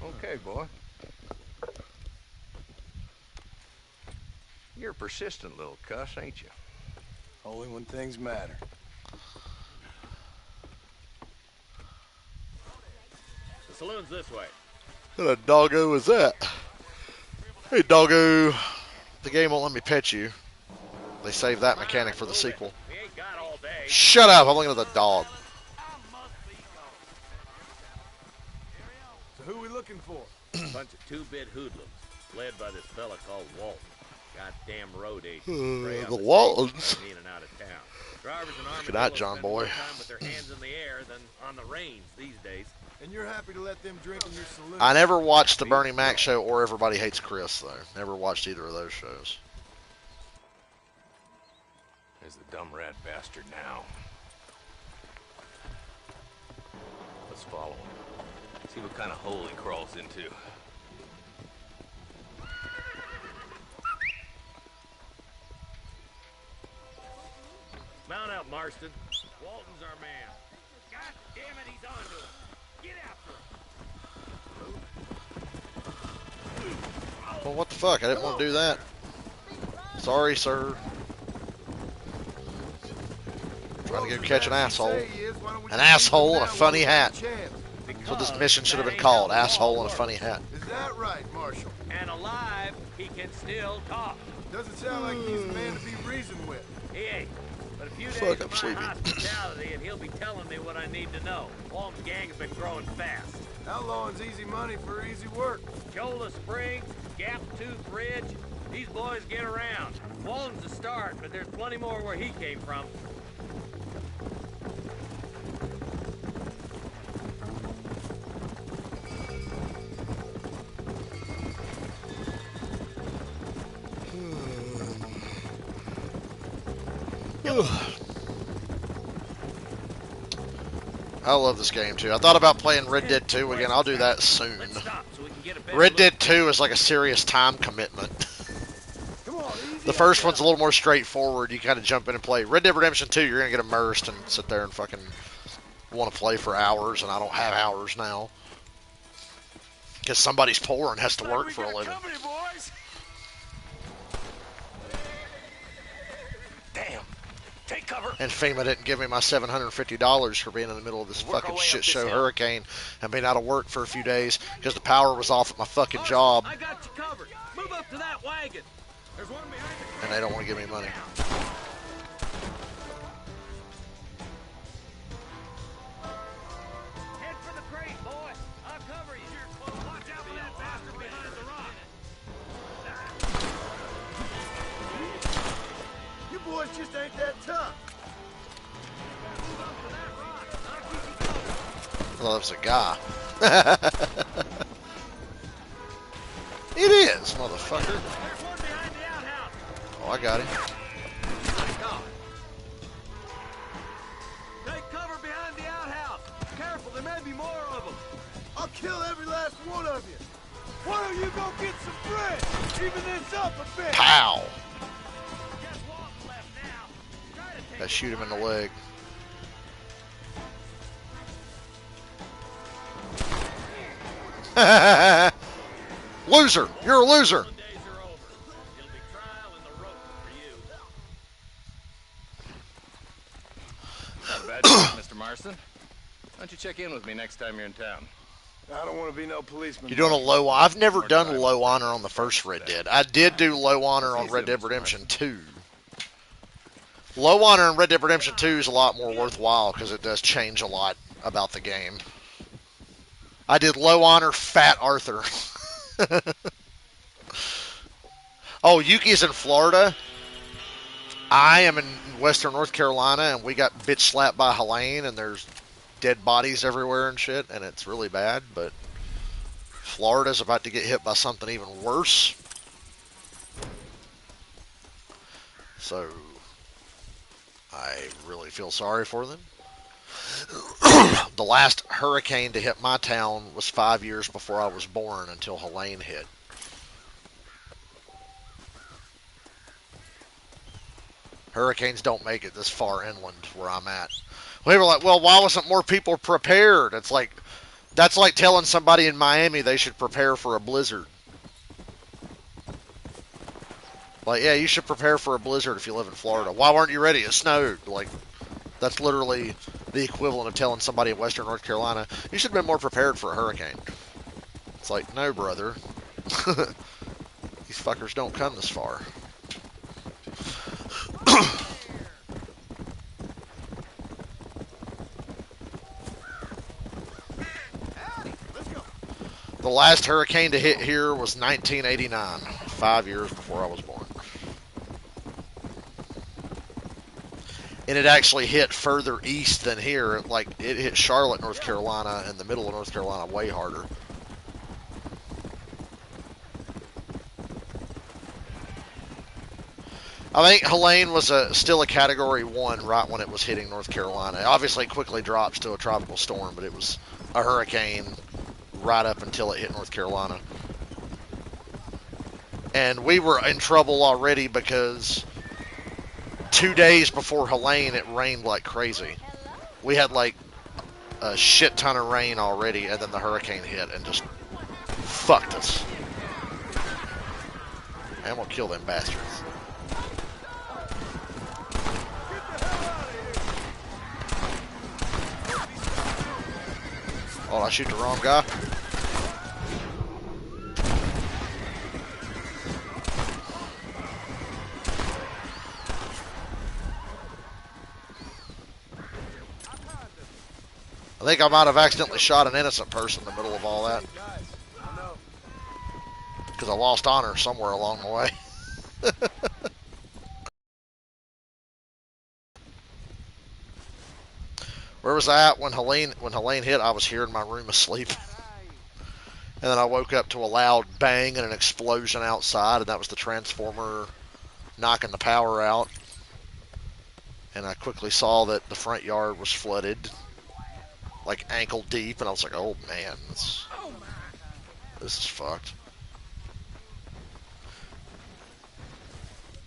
Okay, boy. You're a persistent little cuss, ain't you? Only when things matter. The saloon's this way. What a doggo is that? Hey, doggo. The game won't let me pet you. They saved that mechanic for the sequel. We ain't got all day. Shut up. I'm looking at the dog. So who we looking for? Bunch of two-bit hoodlums, led by this fella called Walton. Goddamn road agent. The Waltons. In and out of town. Drivers and Good night, armadillos John spend boy. more time with their hands in the air than on the reins these days. And you're happy to let them drink in your saloon? I never watched the Bernie Mac show or Everybody Hates Chris, though. Never watched either of those shows. There's the dumb rat bastard now. Let's follow him. See what kind of hole he crawls into. Mount out, Marston. Walton's our man. God damn it, he's onto us. Get after him. Well, what the fuck? I didn't want to do that. Sorry, sir. Trying to go catch an asshole. An asshole and a funny hat. That's what this mission should have been called. Asshole and a funny hat. Is that right, Marshal? And alive, he can still talk. Doesn't sound like he's a man to be reasoned with. He ain't. But a few Fuck, days I'm of my sleepy. hospitality and he'll be telling me what I need to know. Walton's gang's been growing fast. Outlawing's easy money for easy work. Shoulder Springs, Gap Tooth Ridge, these boys get around. Walton's a start, but there's plenty more where he came from. I love this game too. I thought about playing Red Dead 2 again. I'll do that soon. Let's stop so we can get a better Red look. Dead 2 is like a serious time commitment. Come on, easy The first one's a little more straightforward. You kind of jump in and play. Red Dead Redemption 2, you're going to get immersed and sit there and fucking want to play for hours, and I don't have hours now. Because somebody's poor and has to work for a living. company, boys. Damn. Take cover. And FEMA didn't give me my $750 for being in the middle of this Work our fucking way up shit this show hill. hurricane and being out of work for a few days because the power was off at my fucking job, I got you covered. Move up to that wagon. There's one behind the and they don't want to give me money. Head for the crate, boy. I'll cover you. Watch out for that bastard behind the rock. You boys just ain't that tough. Well, that was a guy. It is, motherfucker. There's one behind the outhouse. Oh, I got him. Take cover behind the outhouse. Careful, there may be more of them. I'll kill every last one of you. Why don't you go get some bread? Even this up a bit. Pow! Just Walton left now. Try to take I shoot him in the leg. Loser! You're a loser! the days are over. It'll be trial and the rope for you. Not a bad job, Mr. Marston. Why don't you check in with me next time you're in town? I don't want to be no policeman. You're doing a low. I've never done low honor on the first Red Dead. I did do low honor on Red Dead Redemption 2. Low honor in Red Dead Redemption 2 is a lot more worthwhile because it does change a lot about the game. I did low honor Fat Arthur. Oh, Yuki's in Florida. I am in Western North Carolina, and we got bitch slapped by Helene, and there's dead bodies everywhere and shit, and it's really bad, but Florida's about to get hit by something even worse. So I really feel sorry for them. The last hurricane to hit my town was 5 years before I was born until Helene hit. Hurricanes don't make it this far inland where I'm at. We were like, well, why wasn't more people prepared? It's like, that's like telling somebody in Miami they should prepare for a blizzard. Like, yeah, you should prepare for a blizzard if you live in Florida. Why weren't you ready? It snowed. Like, that's literally the equivalent of telling somebody in Western North Carolina, you should have been more prepared for a hurricane. It's like, no, brother. These fuckers don't come this far. The last hurricane to hit here was 1989, 5 years before I was born. And it actually hit further east than here. Like, it hit Charlotte, North Carolina, and the middle of North Carolina way harder. I think Helene was still a Category 1 right when it was hitting North Carolina. Obviously, it quickly drops to a tropical storm, but it was a hurricane right up until it hit North Carolina. And we were in trouble already because 2 days before Helene, it rained like crazy. We had like a shit ton of rain already, and then the hurricane hit and just fucked us. And we'll kill them bastards. Oh, I shoot the wrong guy? I think I might have accidentally shot an innocent person in the middle of all that. Because I lost honor somewhere along the way. Where was I at when Helene hit? I was here in my room asleep. And then I woke up to a loud bang and an explosion outside, and that was the transformer knocking the power out. And I quickly saw that the front yard was flooded, like ankle deep, and I was like, oh man, this is fucked.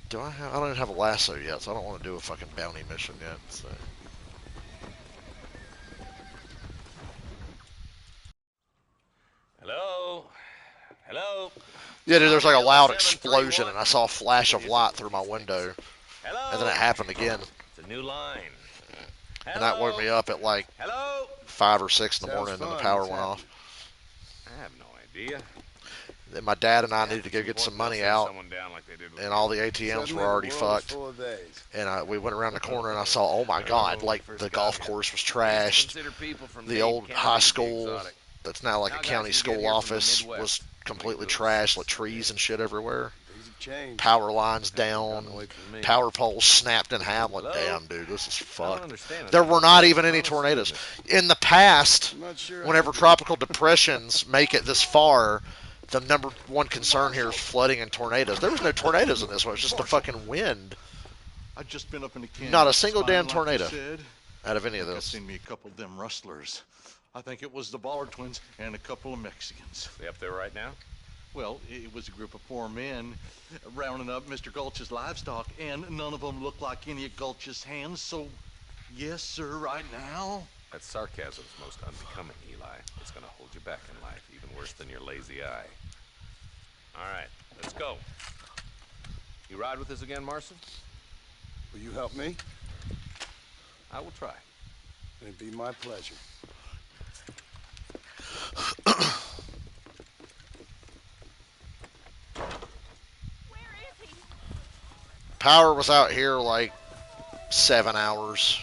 I don't even have a lasso yet, so I don't want to do a fucking bounty mission yet. So. Hello? Hello? Yeah, dude, there's like a loud explosion, and I saw a flash of light through my window. Hello? And then it happened again. It's a new line. And that woke me up at like 5 or 6 in the morning, and then the power went off. I have no idea. Then my dad and I needed to go get some money out, and all the ATMs were already fucked. And we went around the corner, and I saw, oh my god, like the golf course was trashed. The old high school that's now like a county school office was completely trashed, like trees and shit everywhere. Power lines down, power poles snapped in half. Like, damn, dude, this is fucked. There were not even any tornadoes. In the past, whenever tropical depressions make it this far, the number one concern here is flooding and tornadoes. There was no tornadoes in this one. It was just a fucking wind. I'd just been up in the camp. Not a single damn tornado said, out of any of I this. seen me a couple of them rustlers. I think it was the Ballard twins and a couple of Mexicans. They up there right now? Well, it was a group of 4 men rounding up Mr. Gulch's livestock, and none of them looked like any of Gulch's hands, so yes, sir, right now. That sarcasm's most unbecoming, Eli. It's gonna hold you back in life, even worse than your lazy eye. All right, let's go. You ride with us again, Marston? Will you help me? I will try. It'd be my pleasure. Power was out here like 7 hours,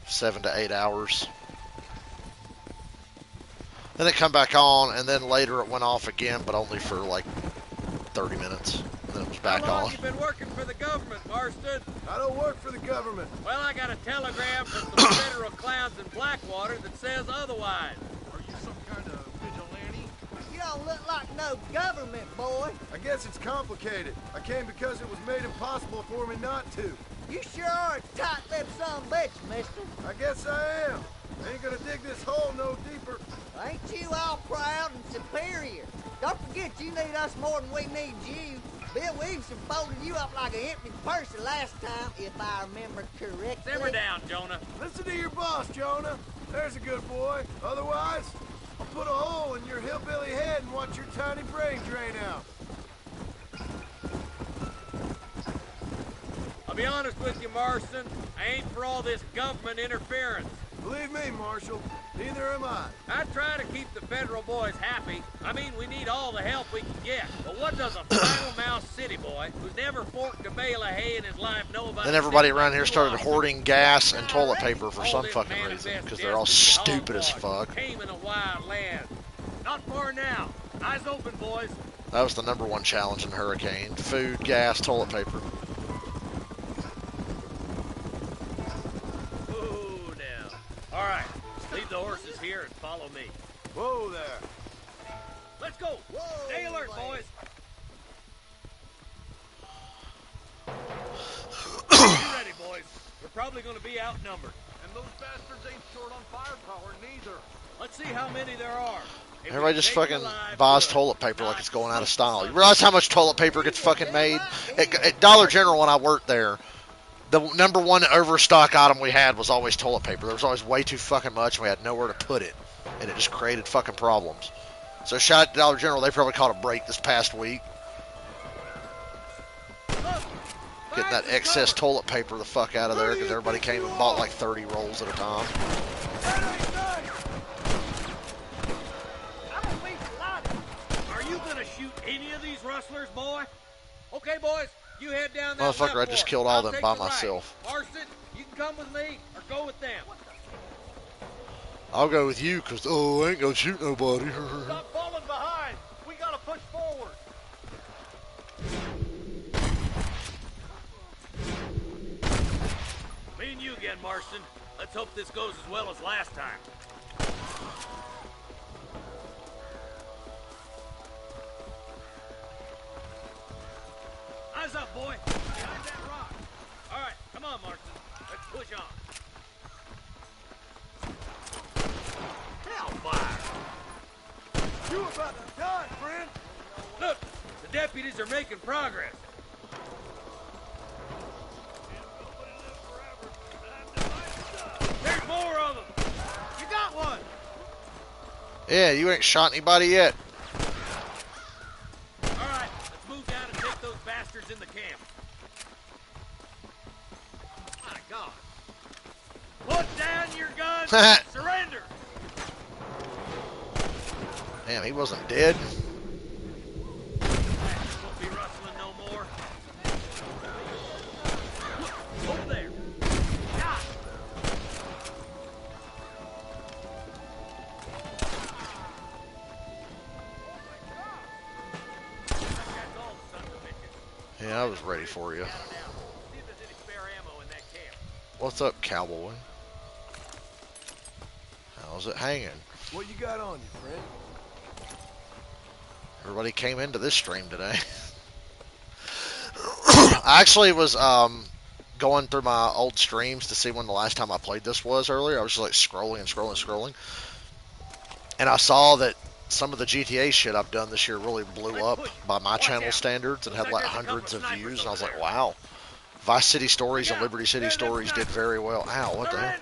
7 to 8 hours. Then it come back on, and then later it went off again, but only for like 30 minutes. And then it was back How long on. you been working for the government, Marston? I don't work for the government. Well, I got a telegram from some federal clowns in Blackwater that says otherwise. Are you some kind of vigilante? You don't look like no government, boy. I guess it's complicated. I came because it was made impossible for me not to. You sure are a tight-lipped son of a bitch, mister. I guess I am. I ain't gonna dig this hole no deeper. Ain't you all proud and superior? Don't forget you need us more than we need you. Bill Williamson folded you up like an empty purse the last time, if I remember correctly. Simmer down, Jonah. Listen to your boss, Jonah. There's a good boy. Otherwise, I'll put a hole in your hillbilly head and watch your tiny brain drain out. I'll be honest with you, Marston. I ain't for all this government interference. Believe me, Marshal, Neither am I. I try to keep the federal boys happy. I mean, we need all the help we can get. But what does a flannel mouse city boy who's never forked a bale of hay in his life know about? Then everybody around here started hoarding gas and toilet paper for some fucking reason, because they're all stupid as fuck. Came in a wild land. Not far now. Eyes open, boys. That was the #1 challenge in the hurricane. Food, gas, toilet paper. Ooh, now. All right. Leave the horses here and follow me. Whoa there. Let's go. Whoa, Stay alert, boys. Be ready, boys. We're probably going to be outnumbered. And those bastards ain't short on firepower, neither. Let's see how many there are. If Everybody we just take fucking them alive, buys good. toilet paper like Not it's going out of some style. son You of realize a- how much toilet paper gets fucking made? At Dollar General when I worked there, the #1 overstock item we had was always toilet paper. There was always way too fucking much, and we had nowhere to put it. And it just created fucking problems. So shout out to Dollar General. They probably caught a break this past week. Getting that excess toilet paper the fuck out of there, because everybody came and bought like 30 rolls at a time. Are you going to shoot any of these rustlers, boy? Okay, boys. You head down that Motherfucker, I left just fork. killed all I'll them take by the right. myself. Marston, you can come with me or go with them. I'll go with you, because, I ain't gonna shoot nobody. Stop falling behind. We gotta push forward. Me and you again, Marston. Let's hope this goes as well as last time. Eyes up, boy. Behind that rock. All right, come on, Marston. Let's push on. Hellfire! You about to die, friend. Look, the deputies are making progress. There's more of them. You got one. Yeah, you ain't shot anybody yet. All right, let's move down and take those bastards in the camp. My God. Put down your guns and surrender. Damn, he wasn't dead. Won't be rustling no more. Over there. Yeah. That's all the sons of bitches. Yeah, I was ready for you. See if there's any spare ammo in that camp. What's up, cowboy? How's it hanging? What you got on you, friend? Everybody came into this stream today. I actually was going through my old streams to see when the last time I played this was earlier. I was just like scrolling. And I saw that some of the GTA shit I've done this year really blew up by my channel standards and had like hundreds of views. And I was like, wow. Vice City Stories and Liberty City Stories did very well. Ow, what the hell?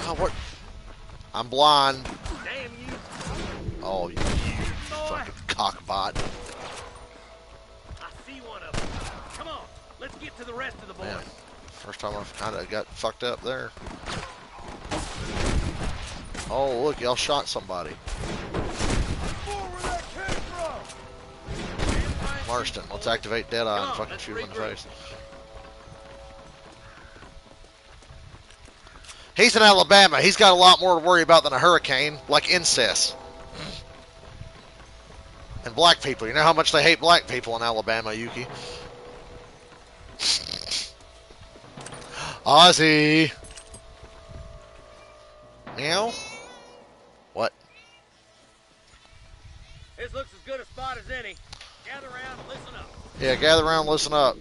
Oh, what? I'm blind. Damn you. Oh, you fucking cockbot. I see one of them. Come on, let's get to the rest of the boys. Man, first time I've kind of got fucked up there. Oh, look, y'all shot somebody. Marston, let's activate Deadeye and fucking shoot him in the face. He's in Alabama. He's got a lot more to worry about than a hurricane, like incest. And black people. You know how much they hate black people in Alabama, Yuki? Ozzy! Meow? What? This looks as good a spot as any. Gather around and listen up. Yeah, gather around, listen up.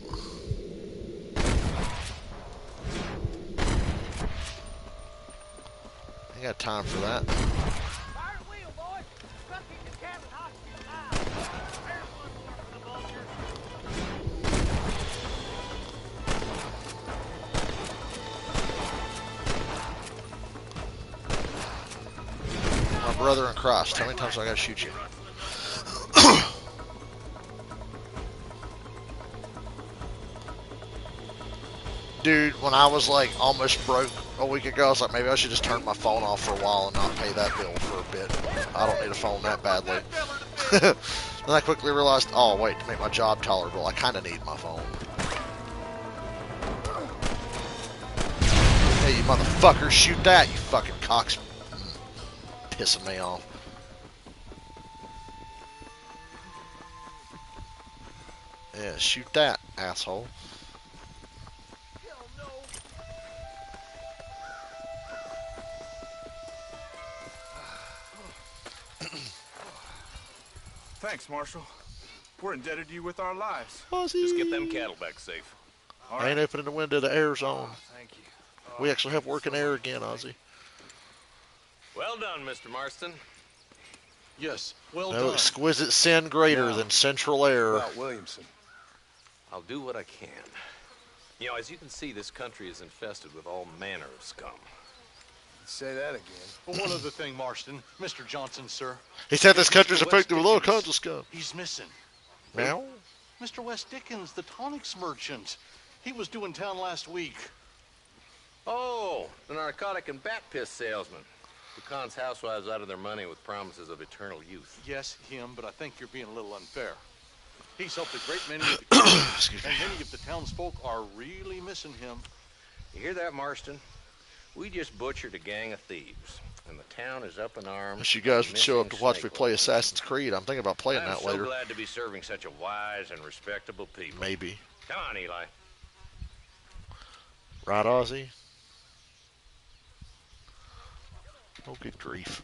Ain't got time for that. Fire the wheel, boys. Stuck in your cabin, hospital now. There's one more for the vultures. My brother in Christ, how many times do I gotta shoot you? Dude, when I was like almost broke a week ago. I was like, maybe I should just turn my phone off for a while and not pay that bill for a bit. I don't need a phone that badly. Then I quickly realized, oh wait, to make my job tolerable, I kind of need my phone. Hey, you motherfucker, shoot that, you fucking cocks. Pissing me off. Yeah, shoot that, asshole. Thanks, Marshal. We're indebted to you with our lives. Just get them cattle back safe. I ain't opening the window, the air's on. Thank you. We actually have working air again, Ozzy. Well done, Mr. Marston. Yes, well No done. exquisite sin greater than central air. About Williamson. I'll do what I can. You know, as you can see, this country is infested with all manner of scum. Say that again. But one other thing, Marston. Mr. Johnson, sir. He said this country's Mr. affected with all Dickens, kinds of scum. He's missing. Now? Mr. West Dickens, the tonics merchant. He was due in town last week. Oh, the narcotic and bat piss salesman. Who cons housewives out of their money with promises of eternal youth. Yes, him, but I think you're being a little unfair. He's helped a great many of the kids, and many of the townsfolk are really missing him. You hear that, Marston? We just butchered a gang of thieves, and the town is up in arms. Wish you guys would show up to watch me play Assassin's Creed. I'm thinking about playing that later. I'm so glad to be serving such a wise and respectable people. Maybe. Come on, Eli. Right, Ozzy? Oh, good grief.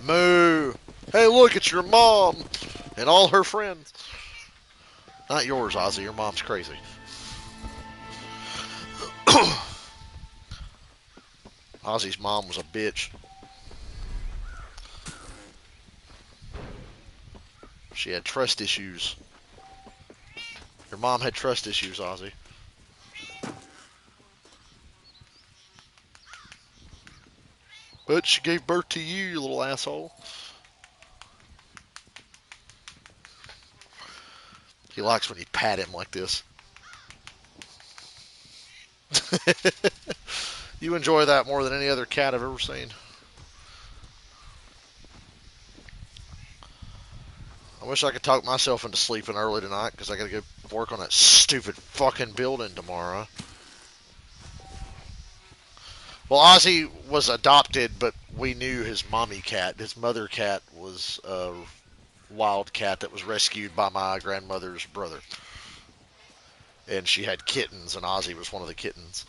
Moo! Hey, look, it's your mom and all her friends. Not yours, Ozzy. Your mom's crazy. Ozzy's mom was a bitch. She had trust issues. Your mom had trust issues, Ozzy. But she gave birth to you, you little asshole. He likes when you pat him like this. You enjoy that more than any other cat I've ever seen. I wish I could talk myself into sleeping early tonight because I got to go work on that stupid fucking building tomorrow. Well, Ozzy was adopted, but we knew his mommy cat. His mother cat was a wild cat that was rescued by my grandmother's brother. And she had kittens, and Ozzy was one of the kittens.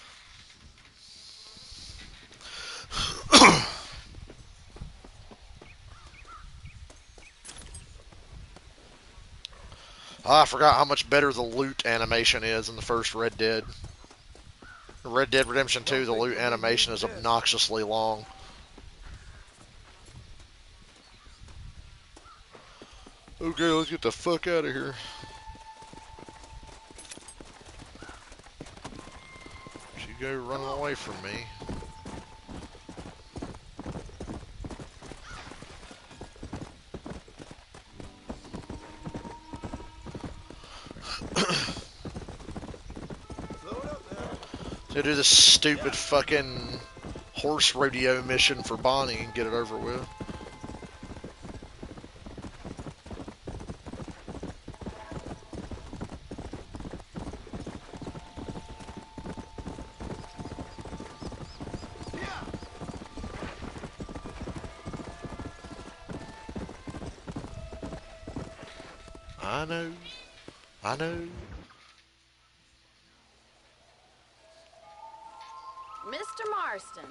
I forgot how much better the loot animation is in the first Red Dead. Red Dead Redemption 2, the loot animation is obnoxiously long. Okay, let's get the fuck out of here. You go running away from me. To do this stupid fucking horse rodeo mission for Bonnie and get it over with. I know. I know. Mr. Marston,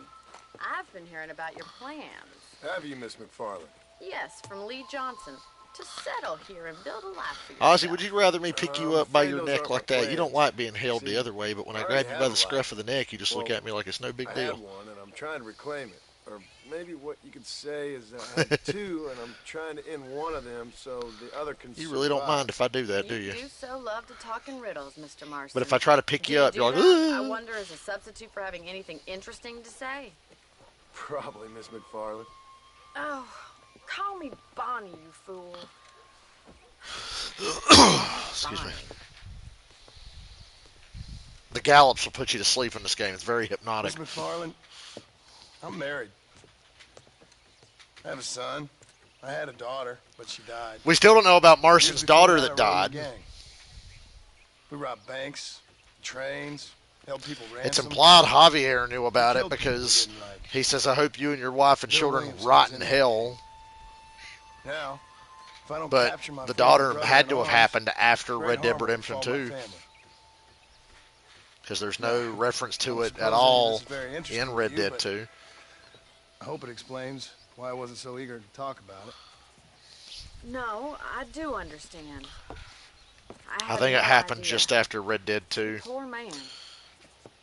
I've been hearing about your plans. Have you, Miss McFarland? Yes, from Lee Johnson. To settle here and build a life for yourself. Ozzy, would you rather me pick you up by your neck those like aren't my that? You don't plans. like being held See, the other way, but when I I grab you already by have the a scruff life. of the neck, you just look Well, at me like it's no big I deal. had one, and I'm trying to reclaim it. Or maybe what you could say is that I had two, and I'm trying to end one of them so the other can You really don't survive. mind if I do that, do You you? do so love to talk in riddles, Mr. Marston. But if I try to pick Do you up, do you're like, that, I "Ugh." wonder as a substitute for having anything interesting to say. Probably, Miss McFarland. Oh, call me Bonnie, you fool. Excuse me. The gallops will put you to sleep in this game. It's very hypnotic. Miss McFarland, I'm married. I have a son. I had a daughter, but she died. We still don't know about Years Marston's before daughter I that ran in the died. gang. We robbed banks, trains, held people ransom. It's implied Javier knew about We it killed because people we didn't like. he says, I hope you and your wife and Bill children Williams rot was in in hell. Now, if I don't But capture my the family daughter brother had in to have arms, happened after great Red Dead harm will Redemption befall my 2. family. Because there's no reference to I'm it at supposing all this is very interesting in to Red you, Dead but 2. I hope it explains why I wasn't so eager to talk about it. No, I do understand. I had think it no happened idea. just after Red Dead 2. Poor man.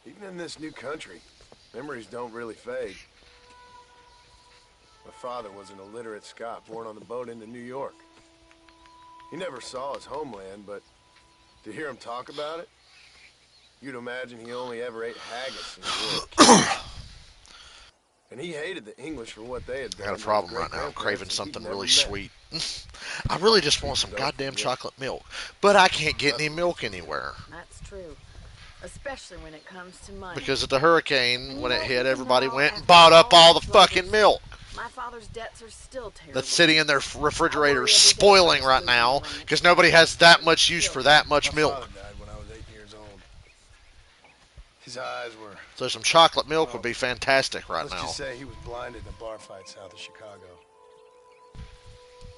Even in this new country, memories don't really fade. My father was an illiterate Scot born on the boat into New York. He never saw his homeland, but to hear him talk about it, you'd imagine he only ever ate haggis in the war. And he hated the English for what they had I done. got a problem right now. I'm craving something really met. sweet. I really just want some goddamn chocolate milk. But I can't get any milk anywhere. That's true. Especially when it comes to money. Because at the hurricane, And when you it know, hit, even everybody now, went and after bought up all the these fucking troubles, milk My father's debts are still terrible. that's sitting in their refrigerator every day spoiling about right losing now the ranch. because nobody has that much use for that much My milk. father died when I was 8 years old. His eyes were... So some chocolate milk would be fantastic right Let's now. just say he was blinded in a bar fight south of Chicago.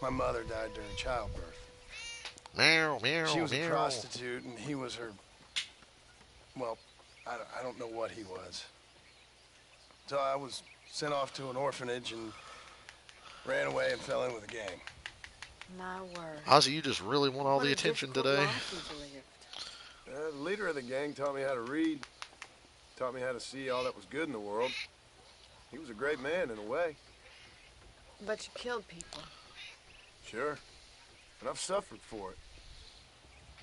My mother died during childbirth. Meow, meow, She was a meow. prostitute, and he was her... Well, I don't know what he was. So I was sent off to an orphanage and ran away and fell in with a gang. My word. Ozzy, you just really want all What the a attention difficult today. life you've lived. The leader of the gang taught me how to read, taught me how to see all that was good in the world. He was a great man in a way. But you killed people. Sure. And I've suffered for it.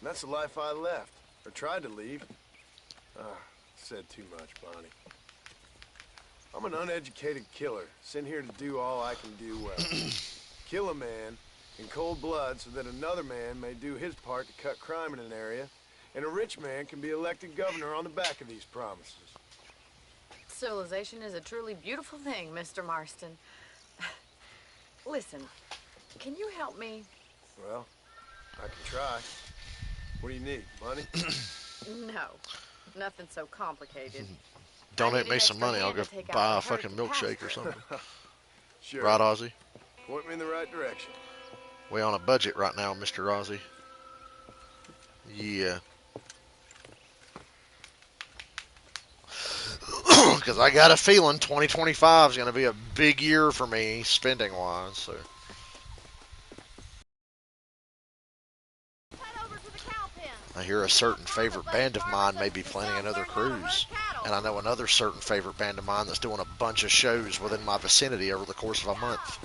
And that's the life I left, or tried to leave. Said too much, Bonnie. I'm an uneducated killer, sent here to do all I can do well. Kill a man in cold blood so that another man may do his part to cut crime in an area, and a rich man can be elected governor on the back of these promises. Civilization is a truly beautiful thing, Mr. Marston. Listen, can you help me? Well, I can try. What do you need, money? No, nothing so complicated. Donate me some money. I'll go buy a fucking milkshake or something. Sure. Right, Ozzy? Point me in the right direction. We on a budget right now, Mr. Ozzy. Yeah. Because I got a feeling 2025 is going to be a big year for me, spending-wise. So. I hear a certain favorite band of mine may be planning another cruise. And I know another certain favorite band of mine that's doing a bunch of shows within my vicinity over the course of a month.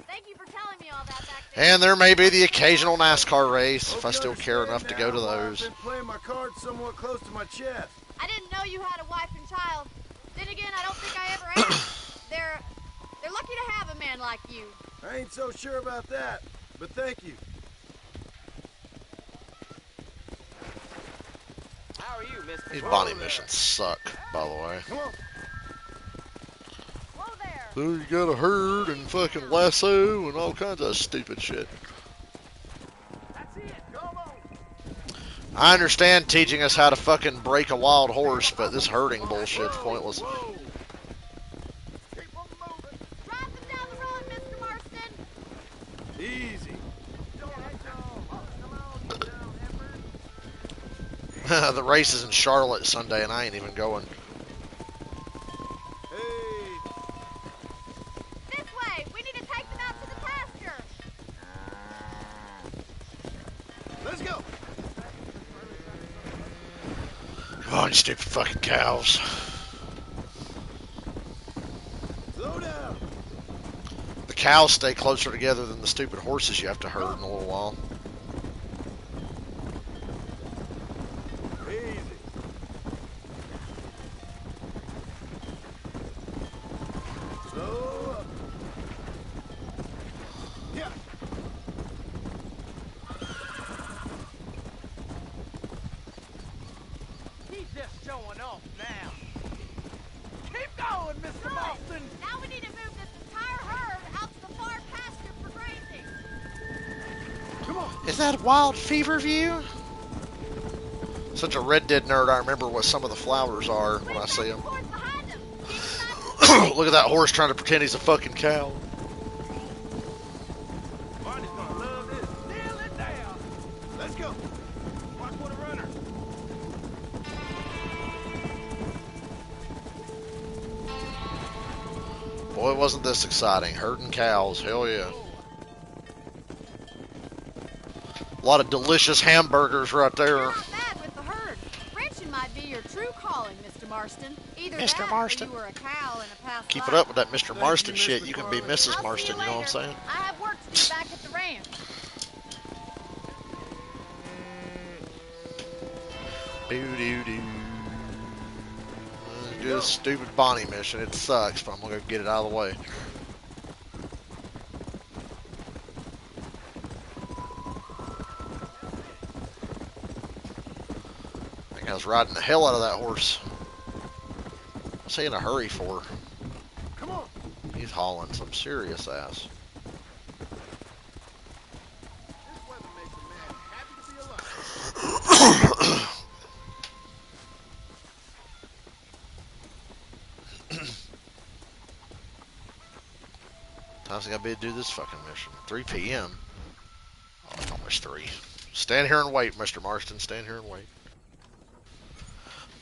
Thank you for telling me all that back there. And there may be the occasional NASCAR race, if I still care enough to go to those. I've been playing my cards somewhat close to my chest. I didn't know you had a wife and child. Then again, I don't think I ever asked. They're lucky to have a man like you. I ain't so sure about that, but thank you. How are you, Mr. These Bonnie missions suck, by the way. Come on. Whoa there. So you got a herd and fucking lasso and all kinds of stupid shit. That's it. Come on. I understand teaching us how to fucking break a wild horse, but this herding bullshit's pointless. Whoa. Drive them down the road, Mr. Marston. Easy. The race is in Charlotte Sunday and I ain't even going. Hey. This way. We need to take them out to the pasture. Let's go. Come on, you stupid fucking cows. Slow down. The cows stay closer together than the stupid horses you have to herd in a little while. Easy. Slow up. Yeah. Is that Wild Fever View? Such a Red Dead nerd, I remember what some of the flowers are when I see them. Look at that horse trying to pretend he's a fucking cow. Barney's gonna love this. Nail it down. Let's go. Watch for the runner. Boy, wasn't this exciting. Herding cows, hell yeah. A lot of delicious hamburgers right there. You're not bad with the herd. Ranching might be your true calling, Mr. Marston. Either Mr. that Marston. or you were a cow in a past Keep life. it up with that Mr. Thank Marston you, shit. Miss You can be McFarland. Mrs. I'll Marston, see you know what I'm later. saying? I have work to do back at the ranch. Do. Do this stupid Bonnie mission. It sucks, but I'm gonna go get it out of the way. I think I was riding the hell out of that horse. What's he in a hurry for? Come on. He's hauling some serious ass. This weather makes a man happy to be alive. Time's I gotta be to do this fucking mission. 3 p.m. Oh, it's almost 3. Stand here and wait, Mr. Marston. Stand here and wait.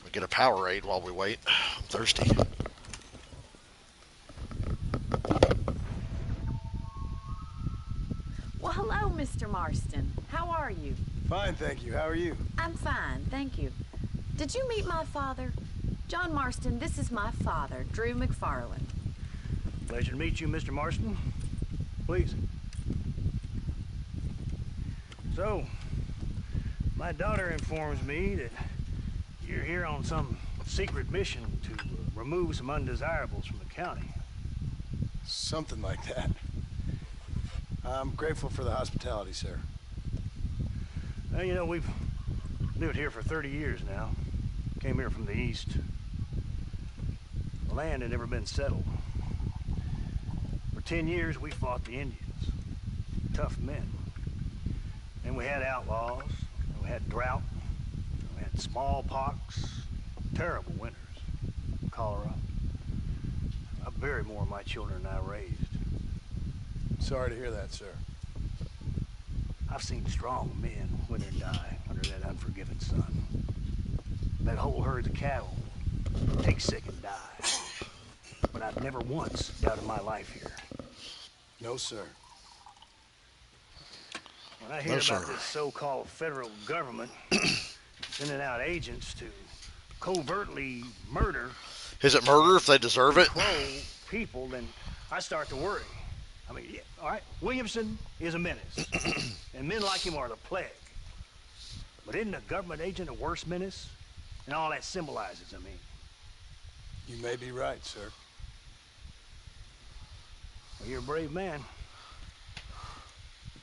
We get a Powerade while we wait. I'm thirsty. Well, hello, Mr. Marston. How are you? Fine, thank you. How are you? I'm fine, thank you. Did you meet my father? John Marston, this is my father, Drew McFarland. Pleasure to meet you, Mr. Marston. Please. So, my daughter informs me that you're here on some secret mission to remove some undesirables from the county. Something like that. I'm grateful for the hospitality, sir. Well, you know, we've lived here for 30 years now. Came here from the east. The land had never been settled. For 10 years, we fought the Indians. Tough men. And we had outlaws, and we had drought, and we had smallpox, terrible winters, cholera. I buried more of my children than I raised. Sorry to hear that, sir. I've seen strong men wither and die under that unforgiving sun. That whole herd of cattle take sick and die. But I've never once doubted my life here. No, sir. When I hear about this so-called federal government sending out agents to covertly murder... Is it murder if they deserve it? ...people, then I start to worry. I mean, yeah, all right, Williamson is a menace, and men like him are the plague. But isn't a government agent a worse menace? And all that symbolizes, I mean. You may be right, sir. Well, you're a brave man.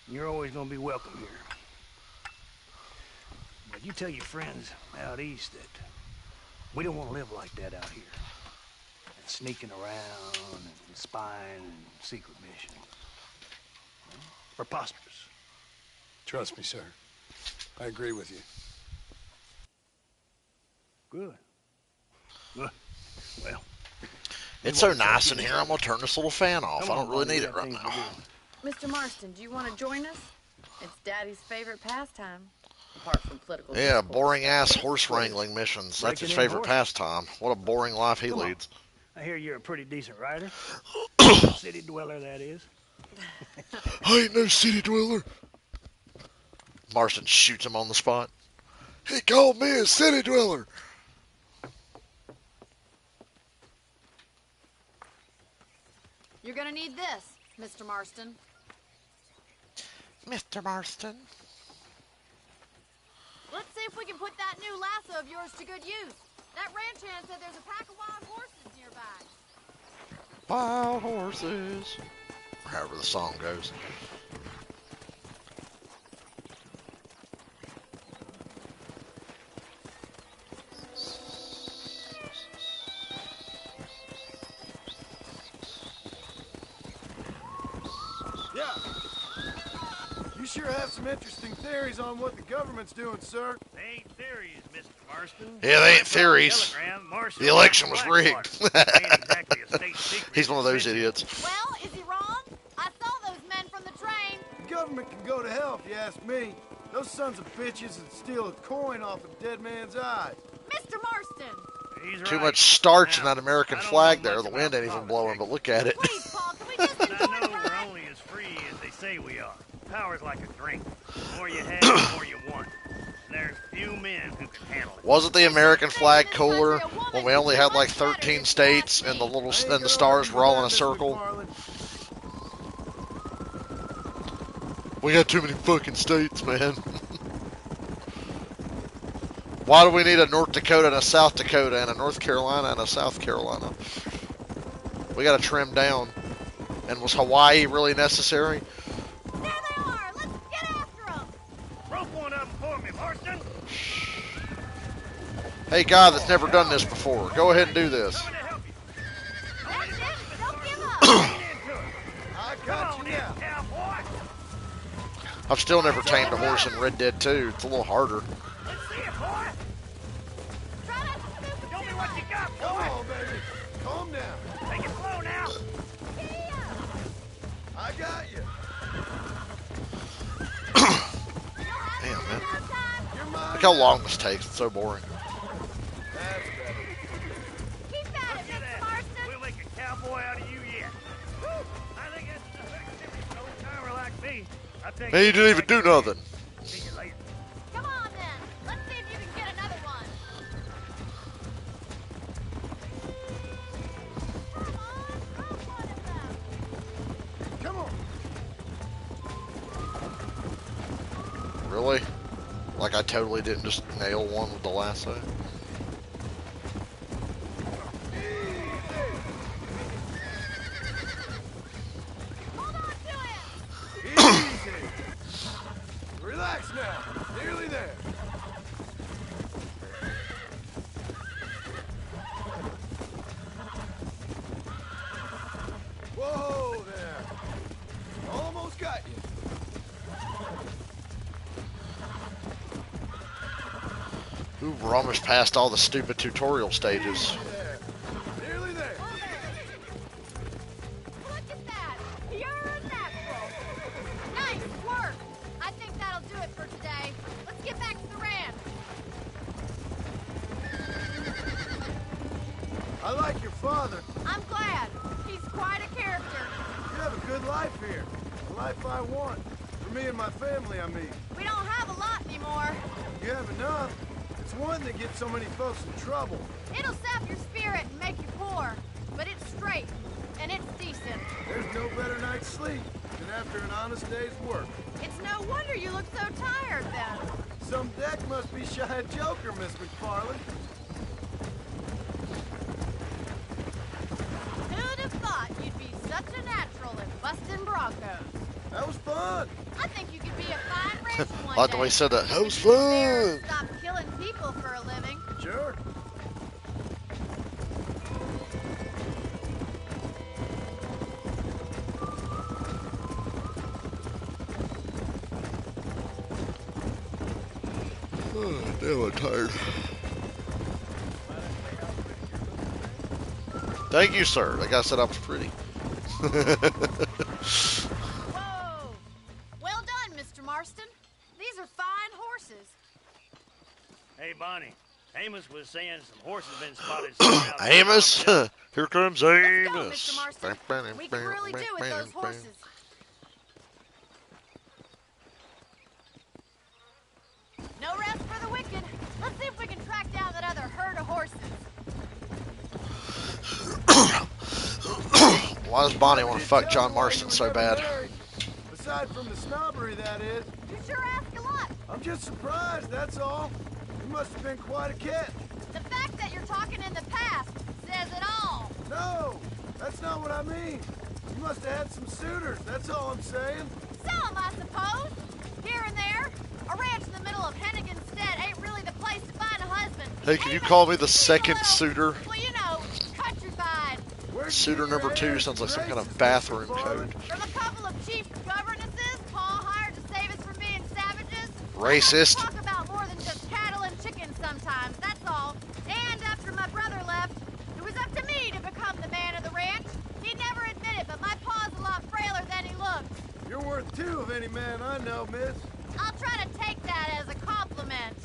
You're always going to be welcome here. But you tell your friends out east that we don't want to live like that out here. And sneaking around and spying and secret missions. Preposterous. Trust me, sir. I agree with you. Good. Good. Well. It's so nice in here, I'm going to turn this little fan off. I don't really need it right now. Mr. Marston, do you want to join us? It's Daddy's favorite pastime, apart from political Yeah, discourse. boring-ass horse wrangling missions. That's his favorite pastime. What a boring life he leads. I hear you're a pretty decent rider. City dweller, that is. I ain't no city dweller. Marston shoots him on the spot. He called me a city dweller. You're gonna need this, Mr. Marston. Mr. Marston. Let's see if we can put that new lasso of yours to good use. That ranch hand said there's a pack of wild horses nearby. Wild horses. However the song goes. sure have some interesting theories on what the government's doing, sir. They ain't theories, Mr. Marston. Yeah, they ain't theories. Telegram, Marshall The election was Blackwater. rigged. It ain't exactly a state secret. He's one of those Mention- idiots. Well, is he wrong? I saw those men from the train. The government can go to hell if you ask me. Those sons of bitches that steal a coin off a dead man's eyes. Mr. Marston! He's Too right. much starch in Now, that American I don't flag know there. much The about wind ain't even politics. blowing, but look at it. Please, Paul, can we just But enjoy I know the we're ride? only as free as they say we are. Power's like a drink. The more you have, the more you want. And there's few men who can handle it. Wasn't the American flag cooler when we only had like 13 states and the little and the stars were all in a circle? We got too many fucking states, man. Why do we need a North Dakota and a South Dakota and a North Carolina and a South Carolina? We got to trim down. And was Hawaii really necessary? There they are! Let's get after them! Rope one of them for me, Marston. Hey, guy that's never done this before, go ahead and do this. Coming to help you. That's it! Don't give up! Lean into it. I Come got on you in, now. cowboy. I've still never tamed a horse in Red Dead 2. It's a little harder. Let's see it, boy. Try not to spook them Show me too what much. you got, Come boy. on, baby. Calm down. Take it slow now. I got you. Damn, man. You're mine. Look how long this takes. It's so boring. That's better. Keep at it, Look at Mr. that. Marston! We'll make a cowboy out of you yet. Woo. I think that's an effective old timer like me. I'll take Hey, you didn't even do nothing. See you later. Come on, then. Let's see if you can get another one. Come on, throw one of them. Come on. Really? Like I totally didn't just nail one with the lasso? Hold on to him! Easy. Relax now. Nearly there. Whoa there. Almost got you. Ooh, we're almost past all the stupid tutorial stages. There. Nearly there. Look at that! Pure natural! Nice work! I think that'll do it for today. Let's get back to the ranch. I like your father. I'm glad. He's quite a character. You have a good life here. A life I want. For me and my family, I mean. We don't have a lot anymore. You have enough. It's one that gets so many folks in trouble. It'll sap your spirit and make you poor. But it's straight. And it's decent. There's no better night's sleep than after an honest day's work. It's no wonder you look so tired then. Some deck must be shy of Joker, Miss McFarland. Who'd have thought you'd be such a natural at busting Broncos? That was fun. I think you could be a fine rancher one Like the way day. he said that. That was If you dare fun. Stop killing people for a living. Sure. Oh, damn, I'm tired. Thank you, sir. That guy said I was pretty. Whoa! Well done, Mr. Marston. These are fine horses. Hey, Bonnie. Amos was saying some horses have been spotted. somewhere out there. Amos? Here comes Let's go, Amos. Mr. Marston. We can really do with those horses. No rest for the wicked. Let's see if we can track down that other herd of horses. Why does Bonnie want to fuck John Marston so bad? Aside from the snobbery, that is. You sure ask a lot. I'm just surprised, that's all. You must have been quite a catch. The fact that you're talking in the past says it all. No, that's not what I mean. You must have had some suitors, that's all I'm saying. Some, I suppose. Here and there. A ranch in the middle of Hennigan's Stead ain't really the place to find a husband. Hey, can you Even call me the if you second little, suitor? Well, you know, countrified. Suitor number 2 sounds like some kind of bathroom code. From a couple of chief governesses Paul hired to save us from Racist. Talk about more than just cattle and chickens sometimes, that's all. And after my brother left, it was up to me to become the man of the ranch. He'd never admit it, but my paw's a lot frailer than he looks. You're worth two of any man I know, miss. I'll try to take that as a compliment.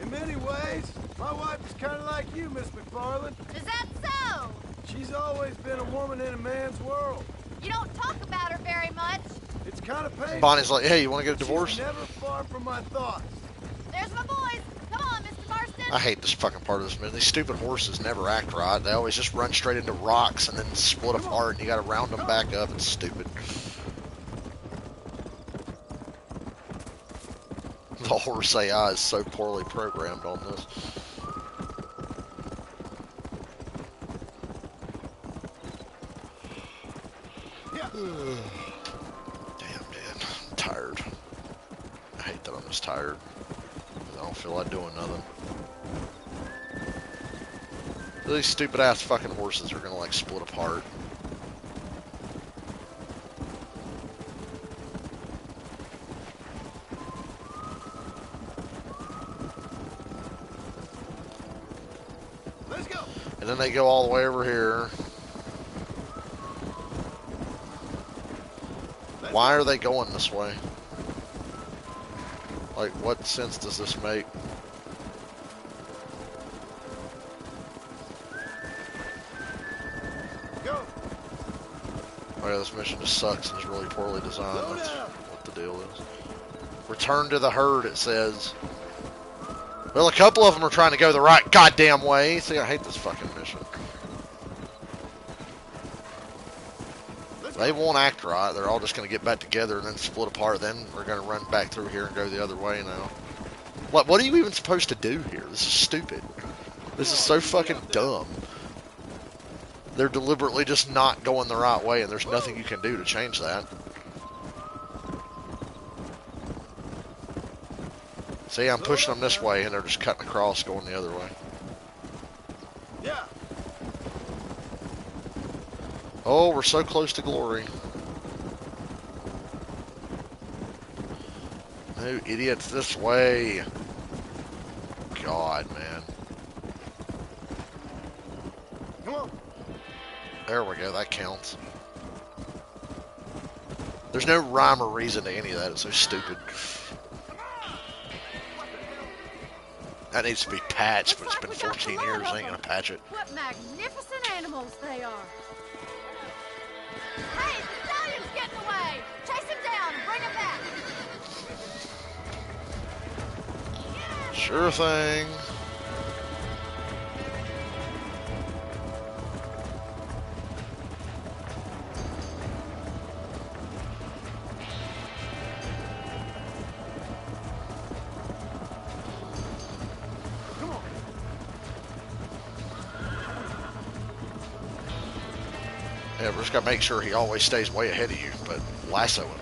In many ways, my wife is kind of like you, Miss McFarland. Is that so? She's always been a woman in a man's world. You don't talk about her very much. It's kind of painful. Bonnie's like, hey, you want to get a divorce? She's never far from my thoughts. There's my boys. Come on, Mr. Marston. I hate this fucking part of this movie. These stupid horses never act right. They always just run straight into rocks and then split apart, and you gotta round them back up. It's stupid. The horse AI is so poorly programmed on this. Damn, Dan. I'm tired. I hate that I'm this tired. I don't feel like doing nothing. These stupid ass fucking horses are gonna like split apart. Let's go. And then they go all the way over here. Why are they going this way? Like, what sense does this make? Go. Oh yeah, this mission just sucks and is really poorly designed. That's what the deal is. Return to the herd, it says. Well, a couple of them are trying to go the right goddamn way. See, I hate this fucking mission. They won't act right. They're all just going to get back together and then split apart. Then we're going to run back through here and go the other way now. What are you even supposed to do here? This is stupid. This is so fucking dumb. They're deliberately just not going the right way, and there's nothing you can do to change that. See, I'm pushing them this way, and they're just cutting across, going the other way. Yeah. Oh, we're so close to glory. No idiots this way. God, man. Come on. There we go, that counts. There's no rhyme or reason to any of that. It's so stupid. That needs to be patched, but it's been 14 years. I ain't gonna patch it. What magnificent animals they are. Hey, the stallion's getting away. Chase him down and bring him back. Sure thing. Yeah, we just gotta make sure he always stays way ahead of you, but lasso him.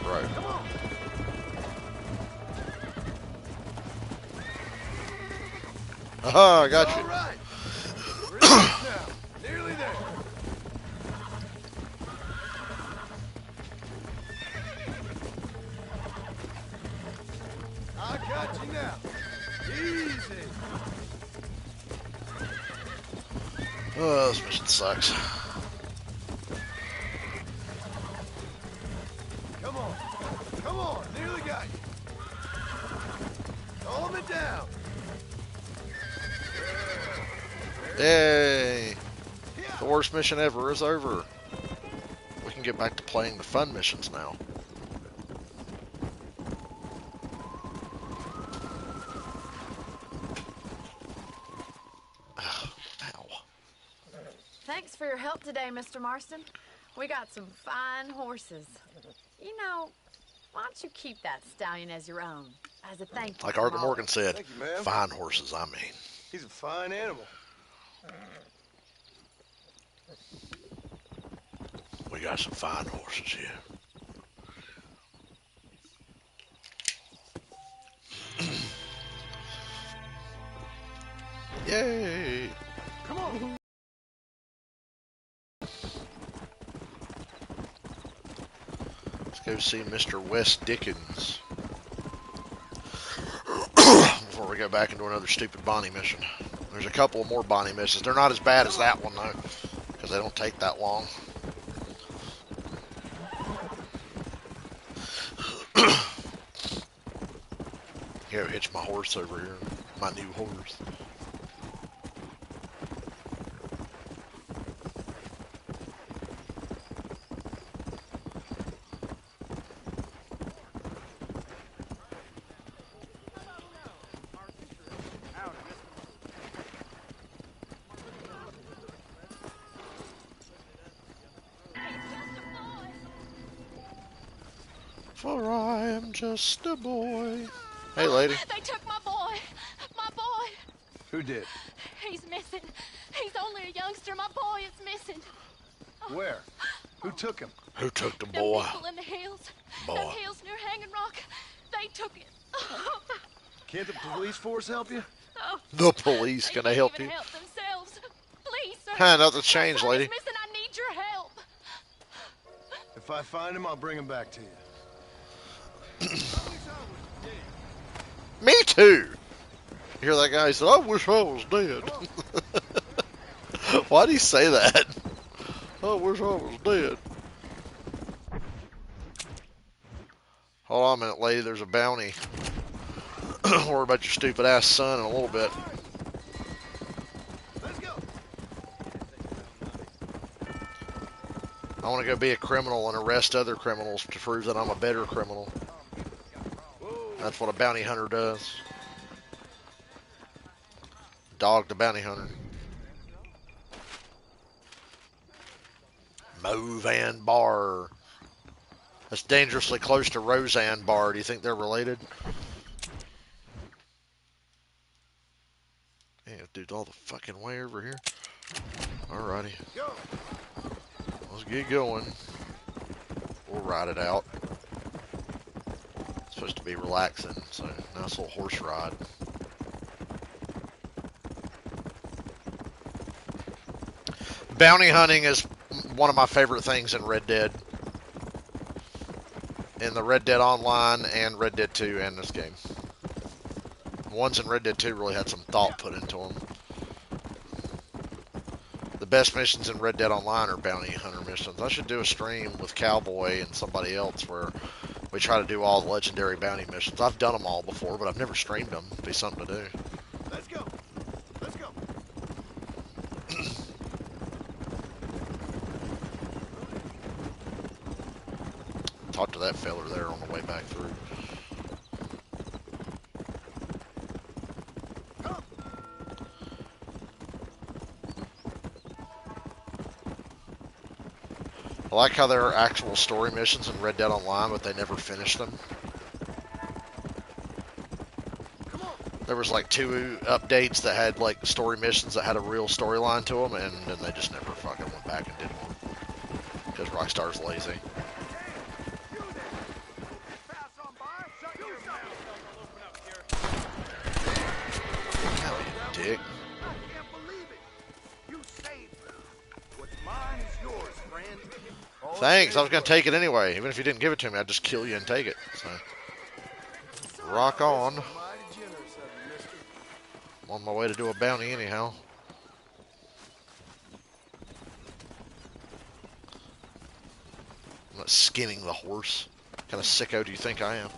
Right. Aha, I got you. All right. Relax now. Nearly there. I got you now. Easy. Oh, this mission sucks. Come on. Come on. Nearly got you. Calm it down. Yay! The worst mission ever is over. We can get back to playing the fun missions now. Thanks for your help today, Mr. Marston. We got some fine horses. You know, why don't you keep that stallion as your own, as a thank you? Like Arthur Morgan said, Thank you, ma'am. fine horses, I mean. He's a fine animal. We got some fine horses here. Yay! Come on. Go see Mr. Wes Dickens before we go back and do another stupid Bonnie mission. There's a couple more Bonnie missions. They're not as bad as that one, though, because they don't take that long. Here, hitch my horse over here. My new horse. For I am just a boy. Hey, lady. They took my boy. My boy. Who did? He's missing. He's only a youngster. My boy is missing. Where? Who took him? Who took the Them boy? people in the hills. Boy. Them hills near Hanging Rock. They took it. Can't the police force help you? Oh, The police they gonna can't help even you? help themselves. Please, sir. Huh, nothing's My changed, son lady. is missing. I need your help. If I find him, I'll bring him back to you. Me too. You hear that guy? He said, I wish I was dead. Why'd he say that? I wish I was dead. Hold on a minute, lady. There's a bounty. Worry about your stupid ass son in a little bit. I want to go be a criminal and arrest other criminals to prove that I'm a better criminal. That's what a bounty hunter does. Dog the bounty hunter. Movan Bar. That's dangerously close to Roseanne Bar. Do you think they're related? Yeah, dude, all the fucking way over here. Alrighty. Let's get going. We'll ride it out. It's supposed to be relaxing, so nice little horse ride. Bounty hunting is one of my favorite things in Red Dead. In the Red Dead Online and Red Dead 2 and this game. The ones in Red Dead 2 really had some thought put into them. The best missions in Red Dead Online are bounty hunter missions. I should do a stream with Cowboy and somebody else where we try to do all the legendary bounty missions. I've done them all before, but I've never streamed them. It'd be something to do. Let's go. Let's go. Talk to that feller there on the way back through. I like how there are actual story missions in Red Dead Online, but they never finished them. There was like 2 updates that had like story missions that had a real storyline to them, and then they just never fucking went back and did one. Because Rockstar's lazy. Hell, you dick. Thanks, I was going to take it anyway. Even if you didn't give it to me, I'd just kill you and take it. So, rock on. I'm on my way to do a bounty anyhow. I'm not skinning the horse. What kind of sicko do you think I am?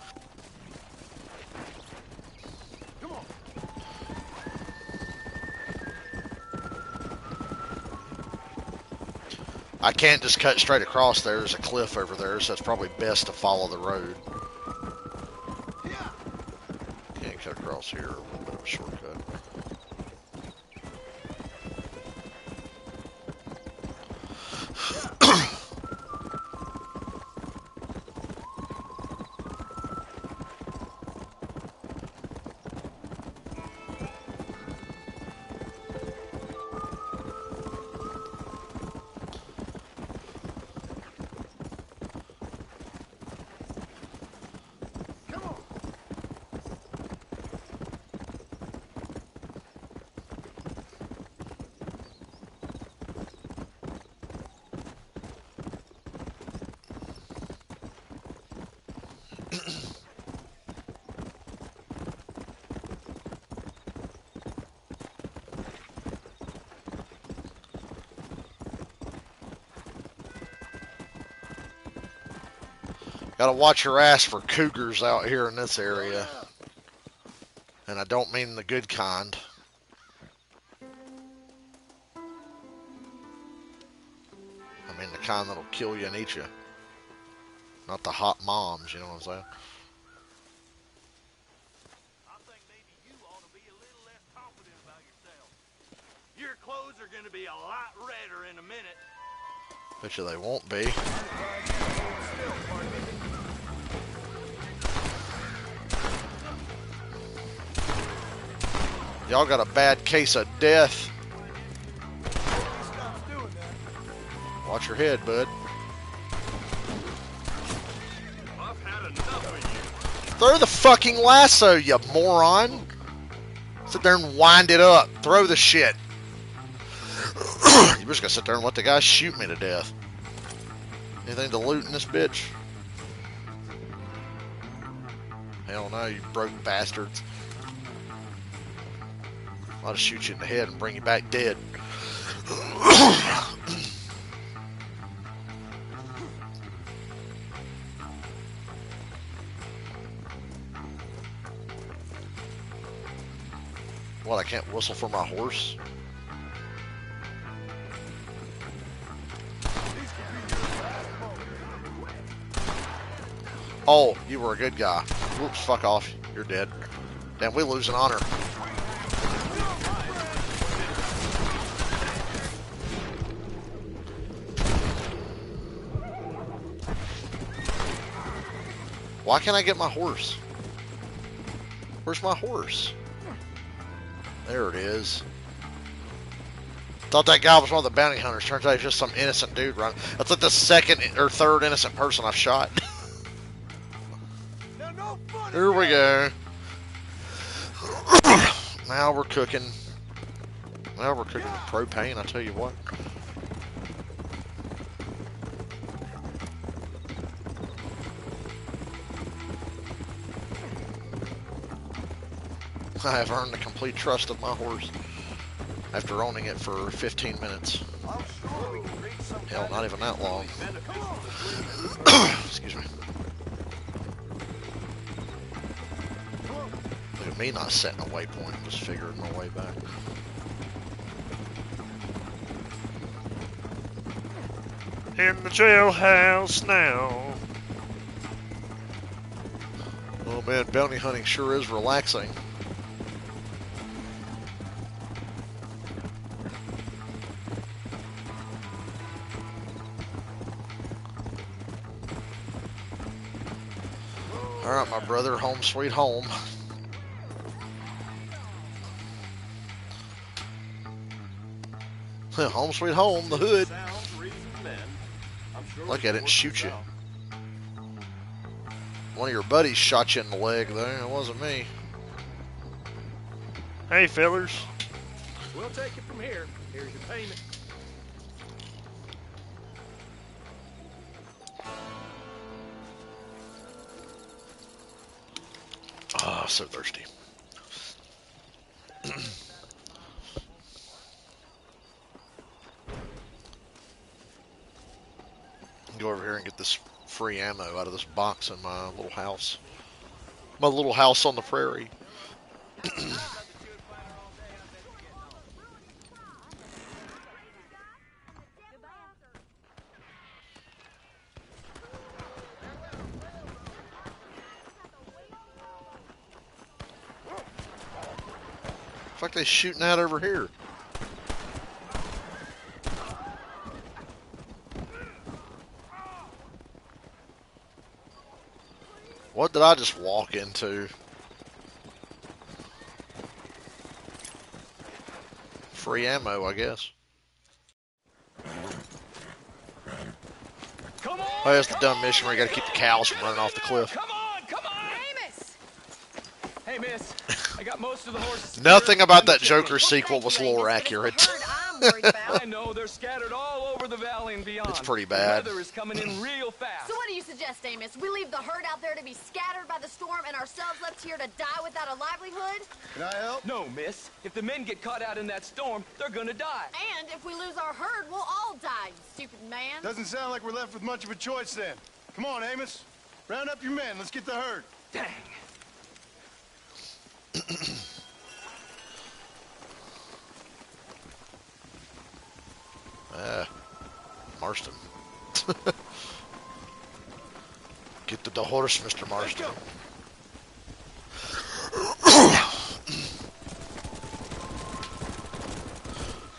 I can't just cut straight across there. There's a cliff over there, so it's probably best to follow the road. Can't cut across here. A little bit of a shortcut. Gotta watch your ass for cougars out here in this area. And I don't mean the good kind. I mean the kind that'll kill you and eat you. Not the hot moms, you know what I'm saying? I think maybe you ought to be a little less confident about yourself. Your clothes are gonna be a lot redder in a minute. Bet you they won't be. Y'all got a bad case of death. Watch your head, bud. I've had enough of you. Throw the fucking lasso, you moron. Sit there and wind it up. Throw the shit. You're just gonna sit there and let the guy shoot me to death. Anything to loot in this bitch? Hell no, you broke bastards. I'll just shoot you in the head and bring you back dead. What, I can't whistle for my horse? Oh, you were a good guy. Whoops, fuck off. You're dead. Damn, we lose an honor. Why can't I get my horse? Where's my horse? There it is. Thought that guy was one of the bounty hunters. Turns out he's just some innocent dude running. That's like the second or third innocent person I've shot. Here we go. Now we're cooking. Now we're cooking with propane, I tell you what. I have earned the complete trust of my horse after owning it for 15 minutes. Hell, not even that long. Excuse me. Look at me not setting a waypoint, just figuring my way back. In the jailhouse now. Oh man, bounty hunting sure is relaxing. Alright, my brother, home sweet home. Home sweet home, the hood. Look at it and shoot you. One of your buddies shot you in the leg there. It wasn't me. Hey, fellers. We'll take it from here. Here's your payment. Oh, so thirsty. Go over here and get this free ammo out of this box in my little house. My little house on the prairie. Fuck, they shooting out over here. What did I just walk into? Free ammo, I guess. Come on, Oh, that's the dumb mission where you gotta keep the cows from running off the cliff. come on, come on! Amos! Hey, miss. I got most of the horses. Nothing about that Joker sequel was lore accurate. I know they're scattered all over the valley and beyond. It's pretty bad. The weather is coming in real fast. So what do you suggest, Amos? We leave the herd out there to be scattered by the storm and ourselves left here to die without a livelihood? Can I help? No, miss. If the men get caught out in that storm, they're gonna die. And if we lose our herd, we'll all die, you stupid man. Doesn't sound like we're left with much of a choice then. Come on, Amos. Round up your men. Let's get the herd. Dang. Marston. Get to the horse, Mr. Marston.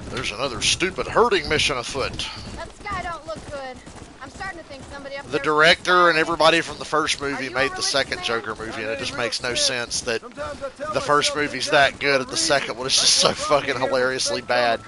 There's another stupid herding mission afoot. That sky don't look good. I'm starting to think somebody up The there... director and everybody from the first movie made the second Joker movie, and it just makes no sense that the first movie's that good and the second one is just so fucking hilariously bad.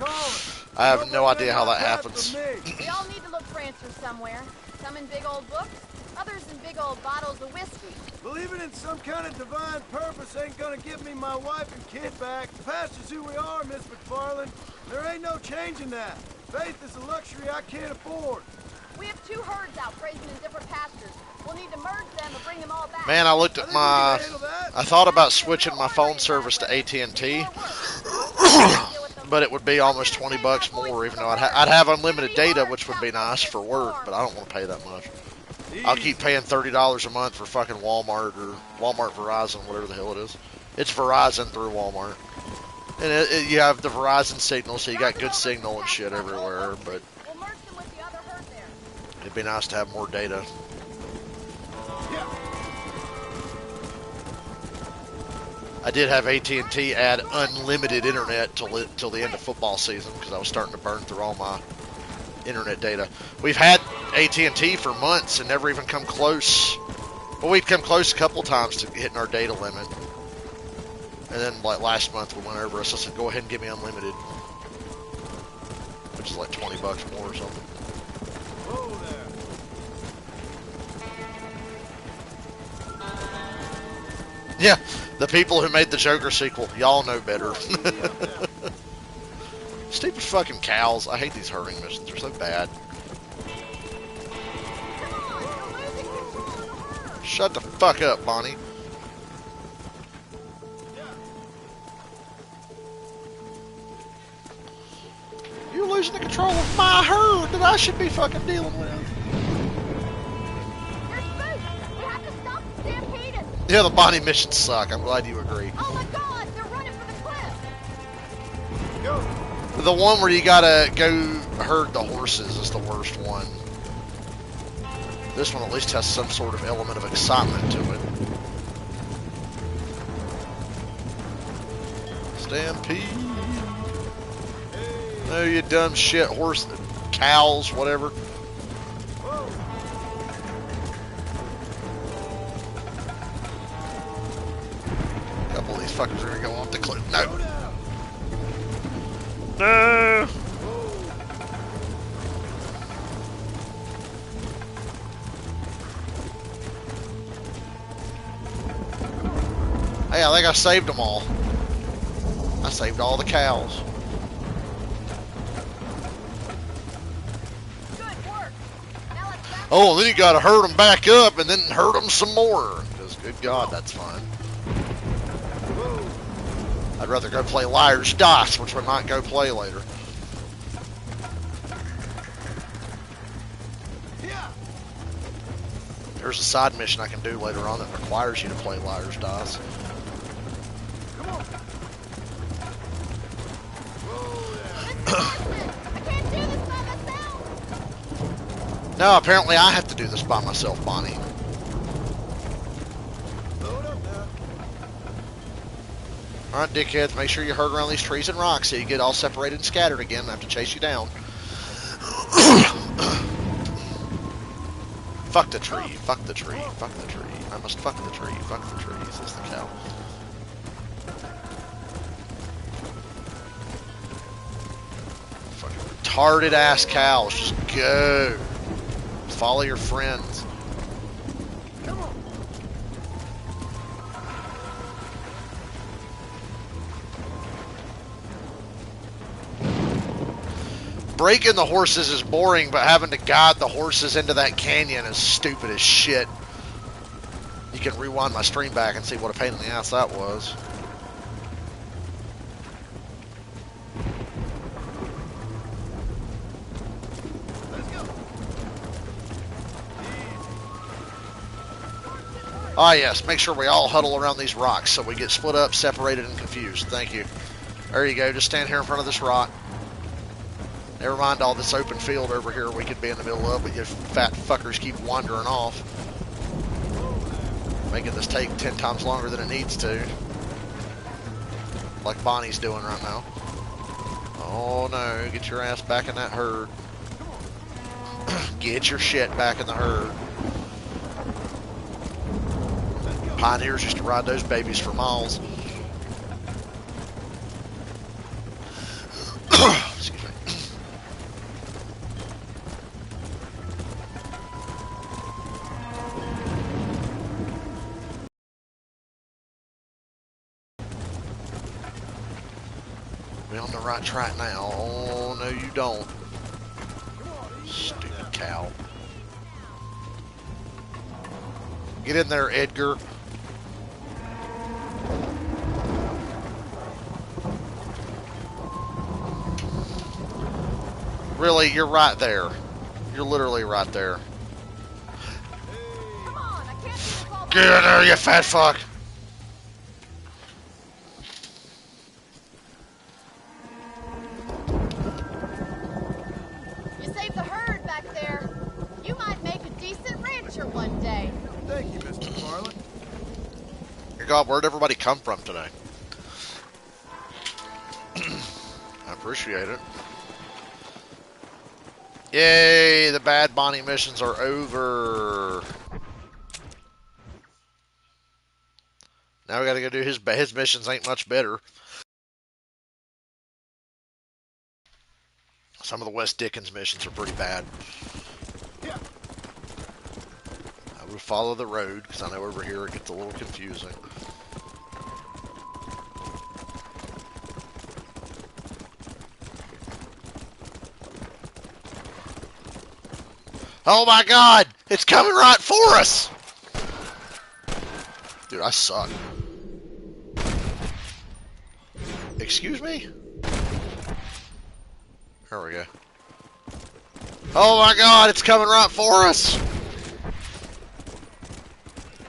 I have no idea how that happens. We all need to look for answers somewhere. Some in big old books, others in big old bottles of whiskey. Believing in some kind of divine purpose ain't gonna give me my wife and kid back. The past is who we are, Miss McFarland. There ain't no changing that. Faith is a luxury I can't afford. We have 2 herds out grazing in different pastures. We'll need to merge them and bring them all back. Man, I looked at my... I thought about switching my phone service to AT&T, but it would be almost $20 more, even though I'd have unlimited data, which would be nice for work, but I don't want to pay that much. I'll keep paying $30 a month for fucking Walmart or Walmart Verizon, whatever the hell it is. It's Verizon through Walmart. And you have the Verizon signal, so you got good signal and shit everywhere, but it'd be nice to have more data. I did have AT&T add unlimited internet till the end of football season because I was starting to burn through all my internet data. We've had AT&T for months and never even come close. Well, we'd come close a couple times to hitting our data limit. And then, like, last month we went over, so I said, go ahead and give me unlimited. Which is like $20 more or something. Whoa there. Yeah, the people who made the Joker sequel, y'all know better. Stupid fucking cows. I hate these herding missions. They're so bad. Shut the fuck up, Bonnie. You're losing the control of my herd that I should be fucking dealing with. Yeah, the Bonnie missions suck. I'm glad you agree. Oh my god, they're running for the cliff! Go! The one where you gotta go herd the horses is the worst one. This one at least has some sort of element of excitement to it. Stampede. No, you dumb shit. Horse, cows, whatever. A couple of these fuckers are gonna go off the cliff. No. No. Hey, I think I saved them all. I saved all the cows. Oh, then you gotta herd them back up and then herd them some more. Because, good God, that's fun. I'd rather go play Liar's Dice, which we might go play later. There's a side mission I can do later on that requires you to play Liar's Dice. Come on. No, apparently I have to do this by myself, Bonnie. Alright, dickheads, make sure you herd around these trees and rocks so you get all separated and scattered again and I have to chase you down. Fuck the tree, fuck the tree, fuck the tree. I must fuck the tree, fuck the tree, says the cow. Fucking retarded ass cows, just go. Follow your friends. Breaking the horses is boring, but having to guide the horses into that canyon is stupid as shit. You can rewind my stream back and see what a pain in the ass that was. Ah, yes. Make sure we all huddle around these rocks so we get split up, separated, and confused. Thank you. There you go. Just stand here in front of this rock. Never mind all this open field over here we could be in the middle of, but you fat fuckers keep wandering off. Making this take 10 times longer than it needs to. Like Bonnie's doing right now. Oh no, get your ass back in that herd. Get your shit back in the herd. Pioneers used to ride those babies for miles. Excuse me. We're on the right track now. Oh, no you don't. Stupid cow. Get in there, Edgar. Really, you're right there. You're literally right there. Get in there, you fat fuck. You saved the herd back there. You might make a decent rancher one day. Thank you, Mr. McFarland. Dear God, where'd everybody come from today? I appreciate it. Yay, the Bad Bonnie missions are over. Now we gotta go do his missions ain't much better. Some of the West Dickens missions are pretty bad. I will follow the road, because I know over here it gets a little confusing. Oh my God! It's coming right for us! Dude, I suck. Excuse me? There we go. Oh my God, it's coming right for us!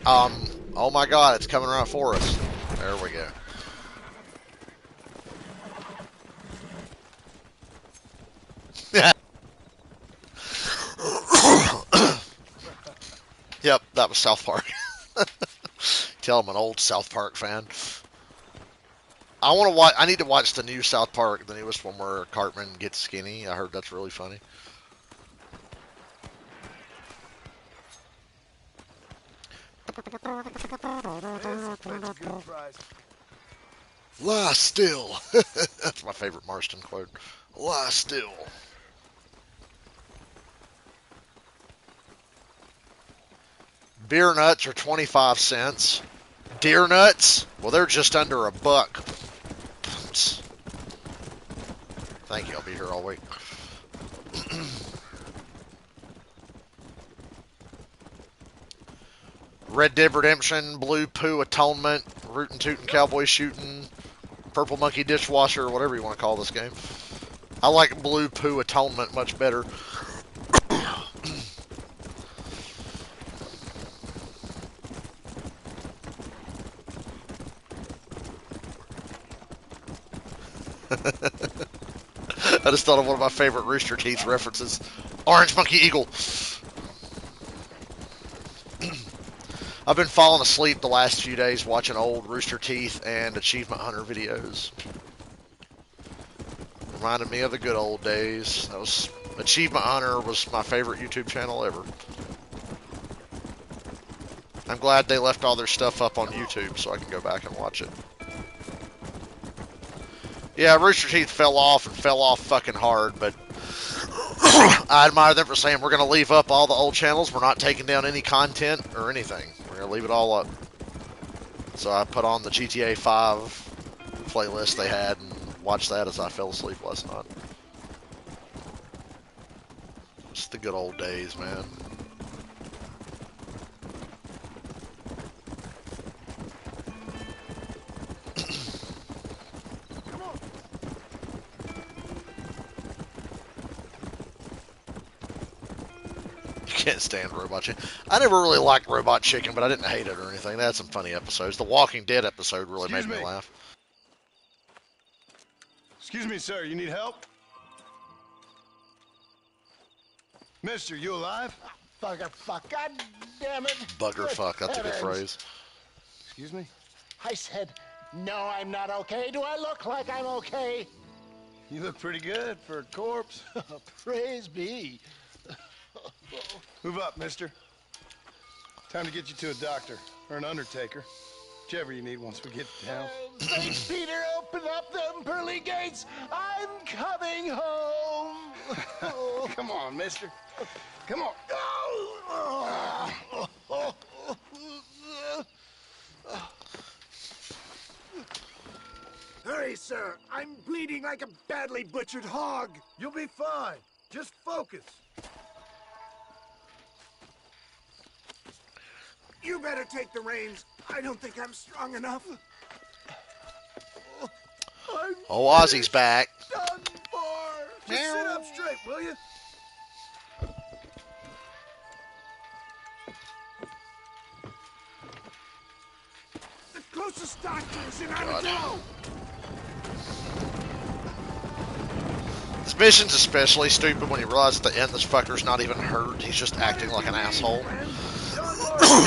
Oh my God, it's coming right for us. There we go. Yep, that was South Park. Tell I'm an old South Park fan. I want to watch. I need to watch the new South Park, the newest one where Cartman gets skinny. I heard that's really funny. Lie still. That's my favorite Marston quote. Lie still. Beer nuts are 25 cents. Deer nuts? Well, they're just under $1. Thank you. I'll be here all week. Red Dead Redemption, Blue Poo Atonement, Rootin' Tootin' Cowboy Shooting, Purple Monkey Dishwasher, whatever you want to call this game. I like Blue Poo Atonement much better. I just thought of one of my favorite Rooster Teeth references. Orange Monkey Eagle. I've been falling asleep the last few days watching old Rooster Teeth and Achievement Hunter videos. Reminded me of the good old days. That was Achievement Hunter was my favorite YouTube channel ever. I'm glad they left all their stuff up on YouTube so I can go back and watch it. Yeah, Rooster Teeth fell off and fell off fucking hard, but I admire them for saying we're going to leave up all the old channels. We're not taking down any content or anything. We're going to leave it all up. So I put on the GTA 5 playlist they had and watched that as I fell asleep last night. It's the good old days, man. can't stand Robot Chicken. I never really liked Robot Chicken, but I didn't hate it or anything. They had some funny episodes. The Walking Dead episode really made me laugh. Excuse me, sir. You need help? Mister, you alive? Bugger fuck. God damn it. Bugger fuck. That's a good phrase. Excuse me? I said, no, I'm not okay. Do I look like I'm okay? You look pretty good for a corpse. Praise be. Move up, mister. Time to get you to a doctor or an undertaker. Whichever you need once we get down. St. Peter, open up them pearly gates. I'm coming home. Come on, mister. Come on. Hurry, sir. I'm bleeding like a badly butchered hog. You'll be fine. Just focus. You better take the reins. I don't think I'm strong enough. Oh, Ozzy's back. Done for. Just sit up straight, will you? The closest doctor is in Idaho. This mission's especially stupid when you realize at the end this fucker's not even hurt. He's just acting like an asshole.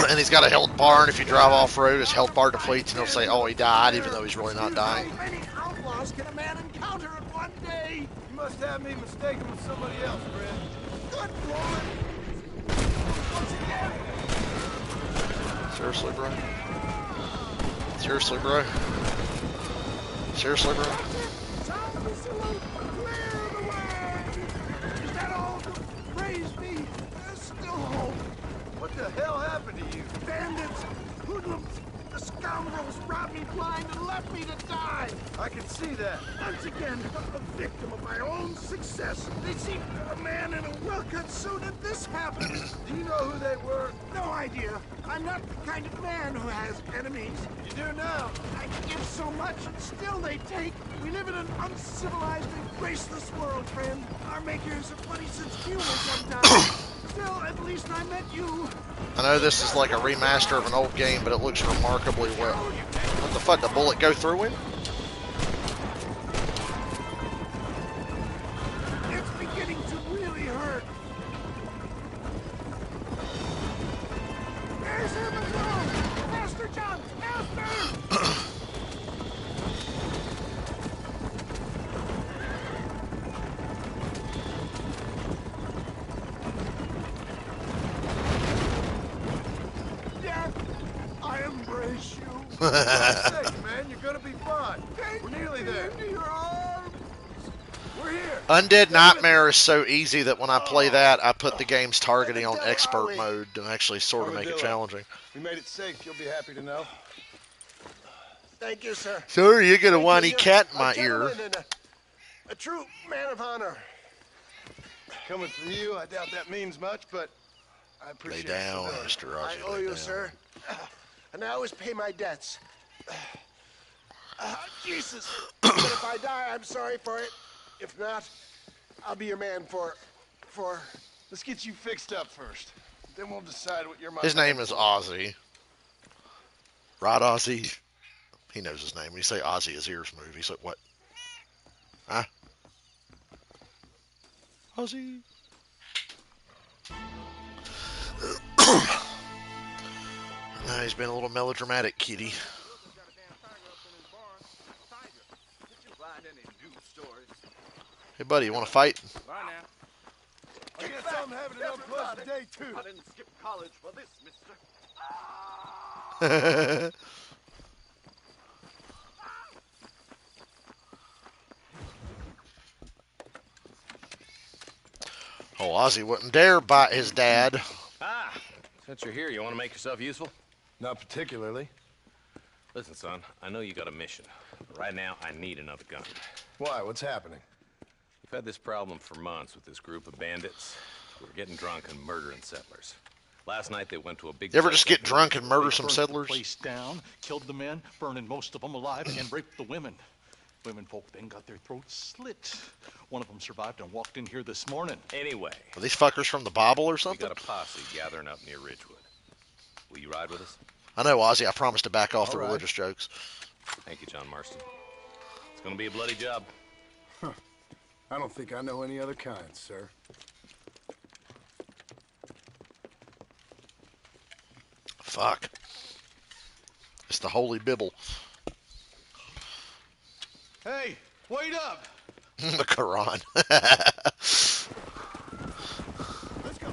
And he's got a health bar, and if you drive off-road, his health bar depletes, and he'll say, oh, he died, even though he's really not dying. How many outlaws can a man encounter in one day? You must have me mistaken with somebody else, Fred. Good Lord. Once again. Seriously, bro? Seriously, bro? Seriously, bro? Sound of the salute. Clear the way. Is that all? Praise be. There's still hope. What the hell happened to you? Bandits, hoodlums, the scoundrels robbed me blind and left me to die. I can see that. Once again, a victim of my own success. They seemed a man in a well-cut suit, and this happened. Do you know who they were? No idea. I'm not the kind of man who has enemies. You do now. I give so much, and still they take. We live in an uncivilized and graceless world, friend. Our makers have funny sense of humor sometimes. Still, at least I met you. I know this is like a remaster of an old game, but it looks remarkably well. What the fuck, the bullet go through him? It's beginning to really hurt. There's him as well. Master John, Master! I embrace you. For God's sake, man, you're gonna be fine. We're nearly there. Into your arms. We're here. Undead Nightmare is so easy that when I play that, I put the game's targeting on expert mode to actually sort of make it challenging. We made it safe. You'll be happy to know. Thank you, sir. Sir, you get a Thank whiny you. cat in You're my a ear. gentleman and a true man of honor. Coming from you, I doubt that means much, but I Lay appreciate down, it. Mr. I Roger. owe lay you, down. sir. And I always pay my debts. Jesus. But if I die, I'm sorry for it. If not, I'll be your man for... Let's get you fixed up first. Then we'll decide what you're my His man name is for. Ozzy. Right, Ozzy? He knows his name. When you say Ozzy, his ears move. He's like, what? Huh? Ozzy. Now he's been a little melodramatic, kitty. Hey, buddy, you want to fight? Bye now. I guess I'm having an unpleasant day, too. I didn't skip college for this, mister. Oh, Ozzy wouldn't dare bite his dad. Ah, since you're here, you want to make yourself useful? Not particularly. Listen, son, I know you got a mission. But right now, I need another gun. Why? What's happening? We've had this problem for months with this group of bandits. We're getting drunk and murdering settlers. Last night, they went to a big... You ever just get drunk and murder They some burnt settlers? the place down, killed the men, burning most of them alive, and raped the women. Women folk then got their throats slit. One of them survived and walked in here this morning. Anyway. Are these fuckers from the Bible or something? We got a posse gathering up near Ridgewood. Will you ride with us? I know, Ozzy. I promised to back off All the right. religious jokes. Thank you, John Marston. It's gonna be a bloody job. I don't think I know any other kind, sir. Fuck. It's the Holy Bible. Hey, wait up! The Quran. Let's go.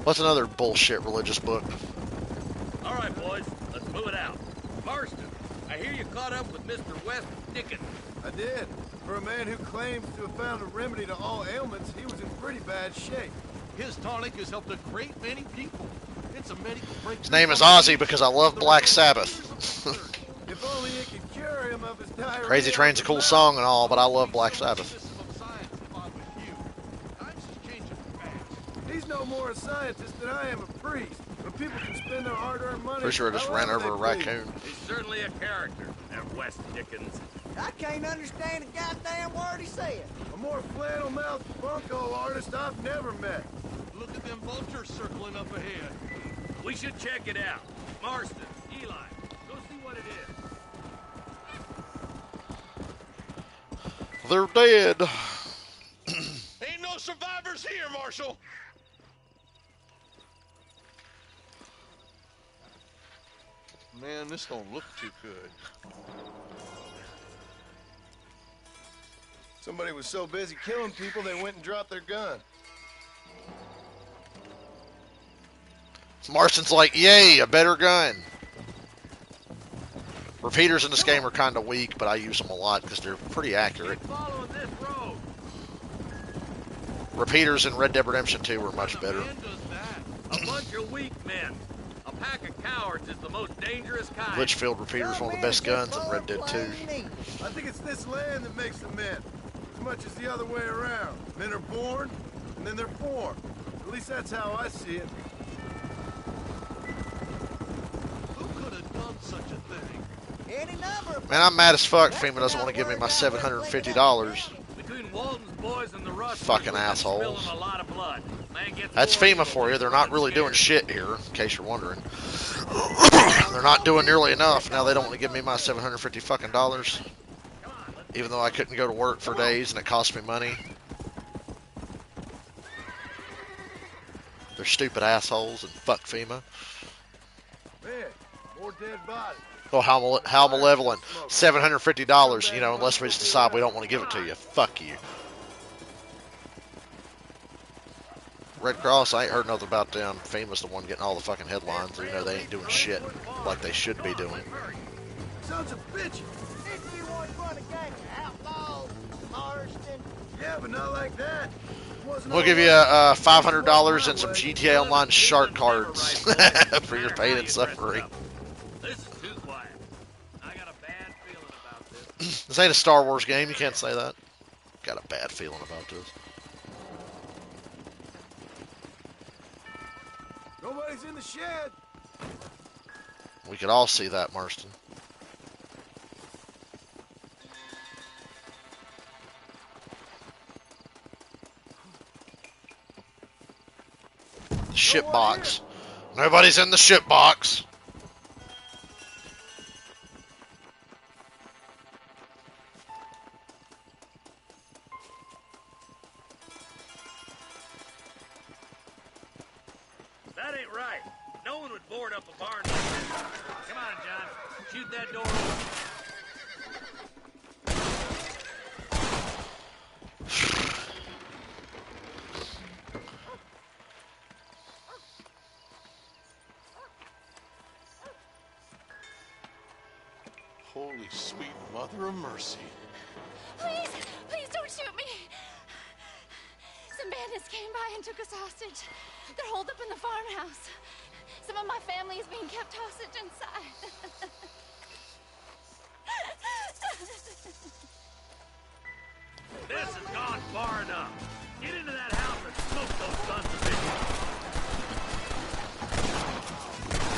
What's another bullshit religious book? All right, boys, let's move it out. Marston, I hear you caught up with Mr. West Dickens. I did. For a man who claims to have found a remedy to all ailments, he was in pretty bad shape. His tonic has helped a great many people. It's a medical breakthrough. His name is Ozzy because I love Black Sabbath. If only it could cure him of his diarrhea. Crazy Train's a cool song and all, but I love Black Sabbath. He's no more a scientist than I am a priest. When people can spend their hard-earned money. Pretty sure I just ran over a raccoon. He's certainly a character, that West Dickens. I can't understand a goddamn word he said. A more flannel-mouthed bunko artist I've never met. Look at them vultures circling up ahead. We should check it out. Marston, Eli, go see what it is. They're dead. Ain't no survivors here, Marshal. Man, this don't look too good. Somebody was so busy killing people they went and dropped their gun. Marston's like, yay, a better gun. Repeaters in this game are kind of weak, but I use them a lot because they're pretty accurate. Following this road. Repeaters in Red Dead Redemption 2 were much better. A bunch of weak men. A pack of cowards is the most dangerous kind. Litchfield Repeater's one of the best guns in Red Dead 2. I think it's this land that makes the men, as much as the other way around. Men are born, and then they're formed. At least that's how I see it. Who could have done such a thing? Any number of Man, I'm mad as fuck FEMA doesn't want to give me my $750. Between Walton's boys and the Rust, Fucking assholes. spilling a lot of blood. Man gets That's more FEMA for you. They're not really doing shit here, in case you're wondering. They're not doing nearly enough. Now they don't want to give me my $750 fucking dollars. Even though I couldn't go to work for days and it cost me money. They're stupid assholes and fuck FEMA. Man, more dead bodies. Oh, how malevolent. $750, you know, unless we just decide we don't want to give it to you. Fuck you. Red Cross, I ain't heard nothing about them. FEMA's the one getting all the fucking headlines. You know, they ain't doing shit like they should be doing. Sons of bitches. Didn't you once run a gang of outlaws, Marston? Yeah, but not like that. We'll give you $500 and some GTA Online shark cards for your pain and suffering. This is too quiet. I got a bad feeling about this. This ain't a Star Wars game. You can't say that. Got a bad feeling about this. Nobody's in the shed. We could all see that, Marston. The ship box. Nobody's in the ship box. That ain't right. No one would board up a barn like this. Come on, John. Shoot that door open. Holy sweet mother of mercy. Please, please don't shoot me. Some bandits came by and took us hostage. They're holed up in the farmhouse. Some of my family is being kept hostage inside. This has gone far enough. Get into that house and smoke those sons of bitches.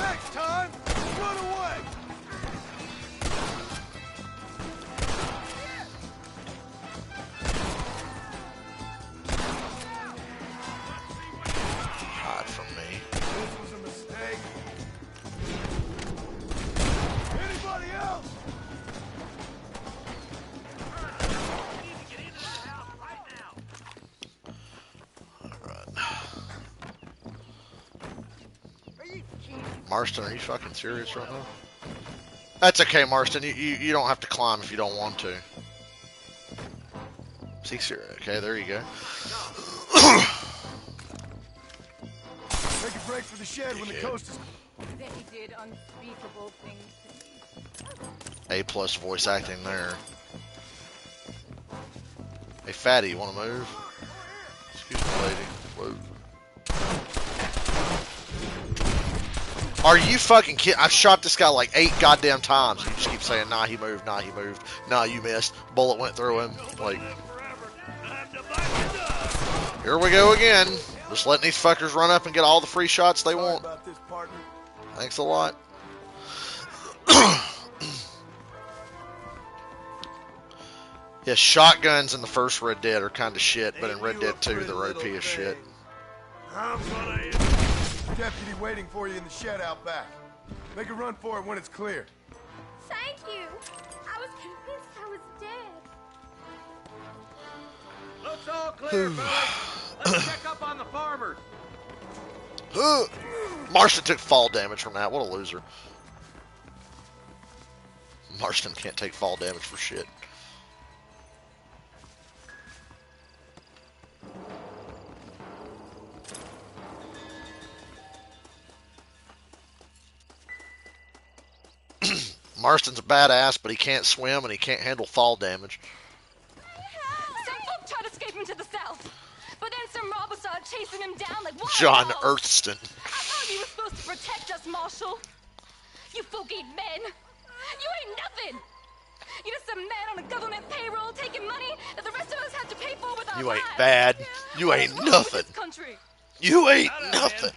Next time, run away. Marston, are you fucking serious right now? That's okay, Marston. You don't have to climb if you don't want to. See, okay, there you go. Make a break for the shed when the coast is... Then he did unspeakable things to me. A+ voice acting there. Hey, fatty, you want to move? Excuse me, lady. Whoa. Are you fucking kidding? I've shot this guy like 8 goddamn times. You just keep saying, nah, he moved, nah, he moved, nah, you missed. Bullet went through him. Like, here we go again. Just letting these fuckers run up and get all the free shots they want. Thanks a lot. Yeah, shotguns in the first Red Dead are kind of shit, but in Red Dead 2, they're OP as shit. Deputy waiting for you in the shed out back. Make a run for it when it's clear. Thank you. I was convinced I was dead. Looks all clear, fellas. Let's check up on the farmers. Marston took fall damage from that. What a loser. Marston can't take fall damage for shit. Marston's a badass, but he can't swim and he can't handle fall damage. Some folk tried to escape him to the south, but then some robbers started chasing him down like wild John dogs. Earthston. I thought you were supposed to protect us, Marshal. You folk ain't men. You ain't nothing. You're just some man on a government payroll taking money that the rest of us have to pay for with our You ain't lives. bad. You ain't nothing. You ain't nothing.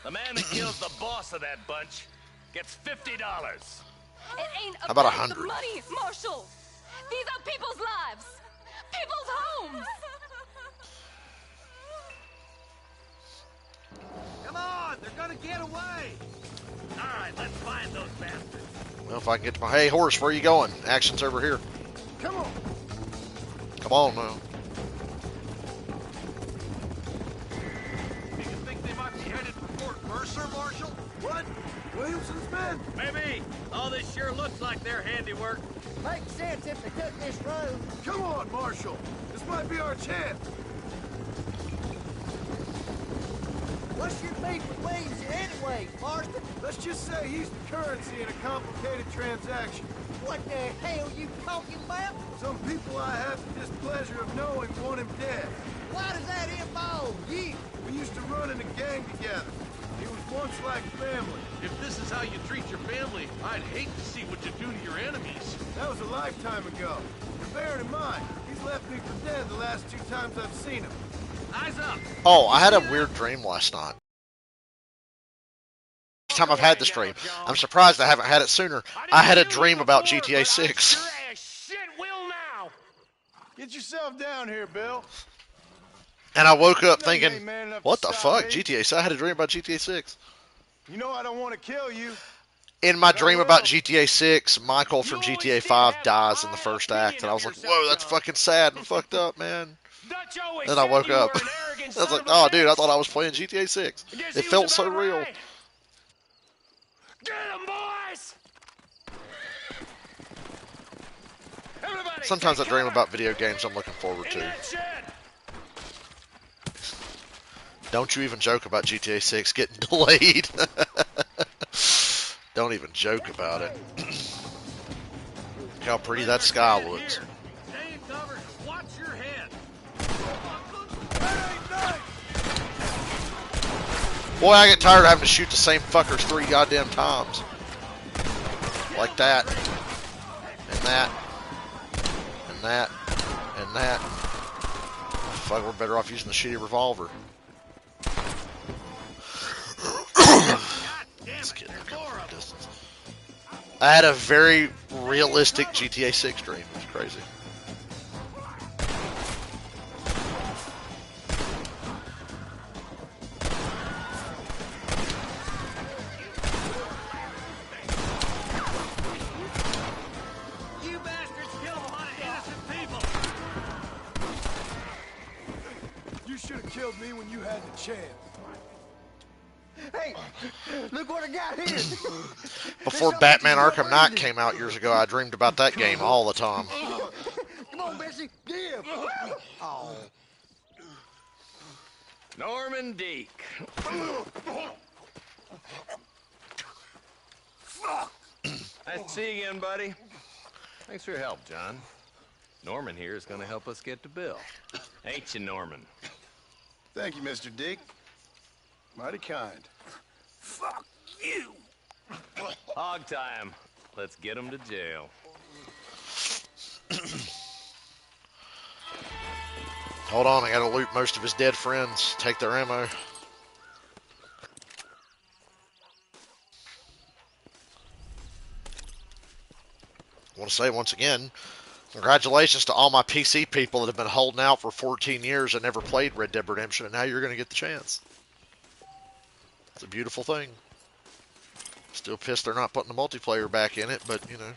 The man that kills the boss of that bunch gets $50. It ain't How about about the 100? money, Marshal. These are people's lives, people's homes. Come on, they're gonna get away. All right, let's find those bastards. Well, if I can get to my... Hey, horse, where are you going? Action's over here. Come on. Come on now. Do you think they might be headed for Fort Mercer, Marshal? What? Williamson's men? Maybe. All this sure looks like their handiwork. Makes sense if they took this road. Come on, Marshal. This might be our chance. What's your beef with Williamson anyway, Marston? Let's just say he's the currency in a complicated transaction. What the hell you talking about? Some people I have the displeasure of knowing want him dead. Why does that involve you? We used to run in a gang together. He was once like family. If this is how you treat your family, I'd hate to see what you do to your enemies. That was a lifetime ago. And bearing in mind, he's left me for dead the last 2 times I've seen him. Eyes up. Oh, I had a weird dream last night. First time I've had this dream. I'm surprised I haven't had it sooner. I had a dream about GTA 6. Get yourself down here, Bill. And I woke up You know you thinking, ain't man enough what to the stop fuck? me. GTA 6? I had a dream about GTA 6. You know I don't want to kill you. In my dream about GTA 6, Michael from GTA 5 dies in the first act. And I was like, whoa, that's fucking sad and fucked up, man. Then I woke up. I was like, oh, dude, I thought I was playing GTA 6. It felt so real. Get them, boys! Sometimes I dream about video games I'm looking forward to. Don't you even joke about GTA 6 getting delayed. Don't even joke about it. Look how pretty that sky looks. Stay in cover and watch your head. Boy, I get tired of having to shoot the same fuckers 3 goddamn times. Like that. And that. And that. And that. Fuck, we're better off using the shitty revolver. Let's get her coming from a distance. I had a very realistic GTA 6 dream. It was crazy. You bastards killed a lot of innocent people. You should have killed me when you had the chance. Hey, look what I got here. Before Batman Arkham Knight came out years ago, I dreamed about that game all the time. Come on, Bessie, give. Oh. Norman Deek. Nice to see you again, buddy. Thanks for your help, John. Norman here is going to help us get to Bill. Ain't you, Norman? Thank you, Mr. Dick. Mighty kind. Fuck you! Hog time. Let's get him to jail. Hold on, I gotta loot most of his dead friends. Take their ammo. I want to say once again, congratulations to all my PC people that have been holding out for 14 years and never played Red Dead Redemption, and now you're going to get the chance. It's a beautiful thing. Still pissed they're not putting the multiplayer back in it, but, you know.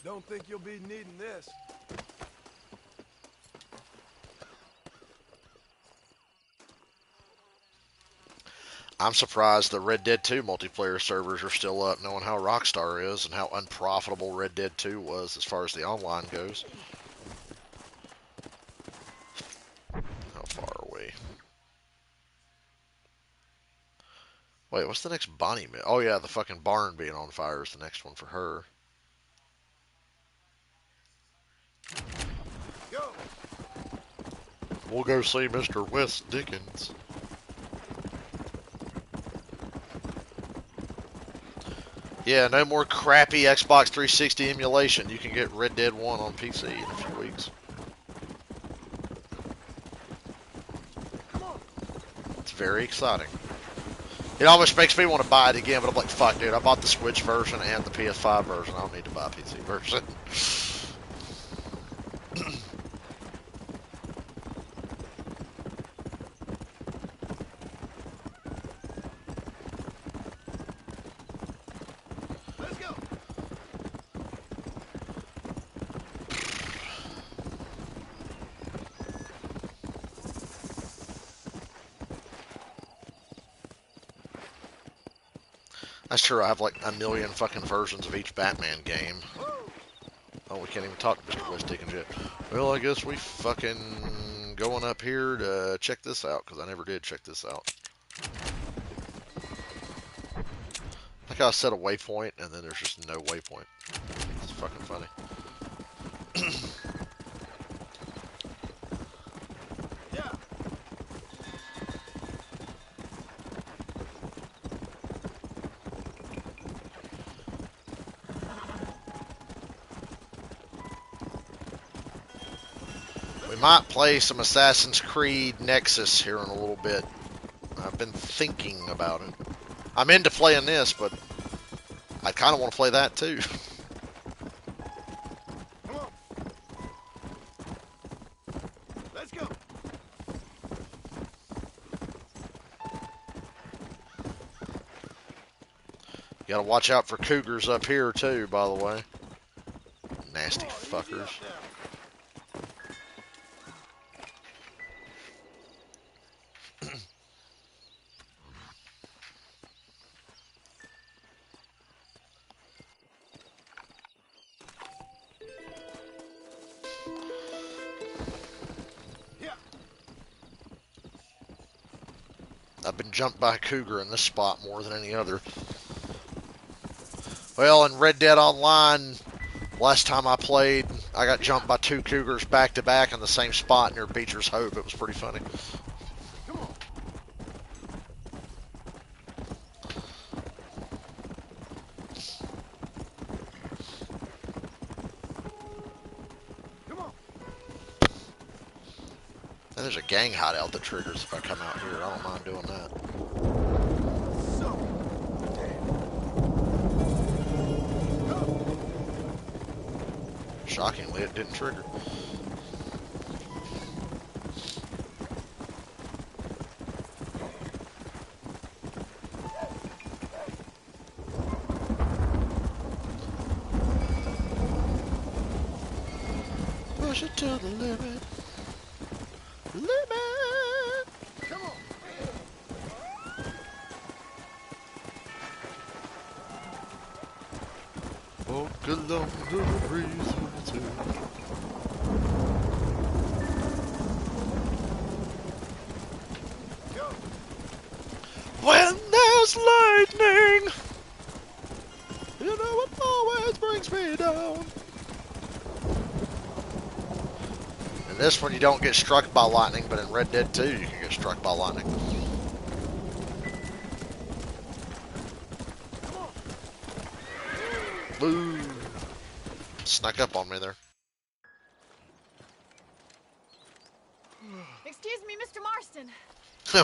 Don't think you'll be needing this. I'm surprised the Red Dead 2 multiplayer servers are still up, knowing how Rockstar is and how unprofitable Red Dead 2 was as far as the online goes. How far are we? Wait, what's the next Bonnie? Oh yeah, the fucking barn being on fire is the next one for her. Go. We'll go see Mr. Wes Dickens. Yeah, no more crappy Xbox 360 emulation. You can get Red Dead 1 on PC in a few weeks. It's very exciting. It almost makes me want to buy it again, but I'm like, fuck, dude, I bought the Switch version and the PS5 version. I don't need to buy a PC version. That's true, I have like a million fucking versions of each Batman game. Oh, we can't even talk to Mr. Wes Dickens yet. Well, I guess we fucking going up here to check this out, because I never did check this out. Like I set a waypoint, and then there's just no waypoint. It's fucking funny. We might play some Assassin's Creed Nexus here in a little bit. I've been thinking about it. I'm into playing this, but I kind of want to play that too. Come on. Let's go. You gotta watch out for cougars up here too, by the way. Nasty fuckers. I've been jumped by a cougar in this spot more than any other. Well, in Red Dead Online, last time I played, I got jumped by 2 cougars back to back in the same spot near Beecher's Hope. It was pretty funny. Come on. Come on. And there's a gang hideout that triggers if I come out here. I don't mind doing that. Shockingly, it didn't trigger. Push it to the limit. Limit. Walk along the breeze. When there's lightning, you know it always brings me down. In this one, you don't get struck by lightning, but in Red Dead 2, you can get struck by lightning. Boo! Snuck up on me there. Excuse me, Mr. Marston.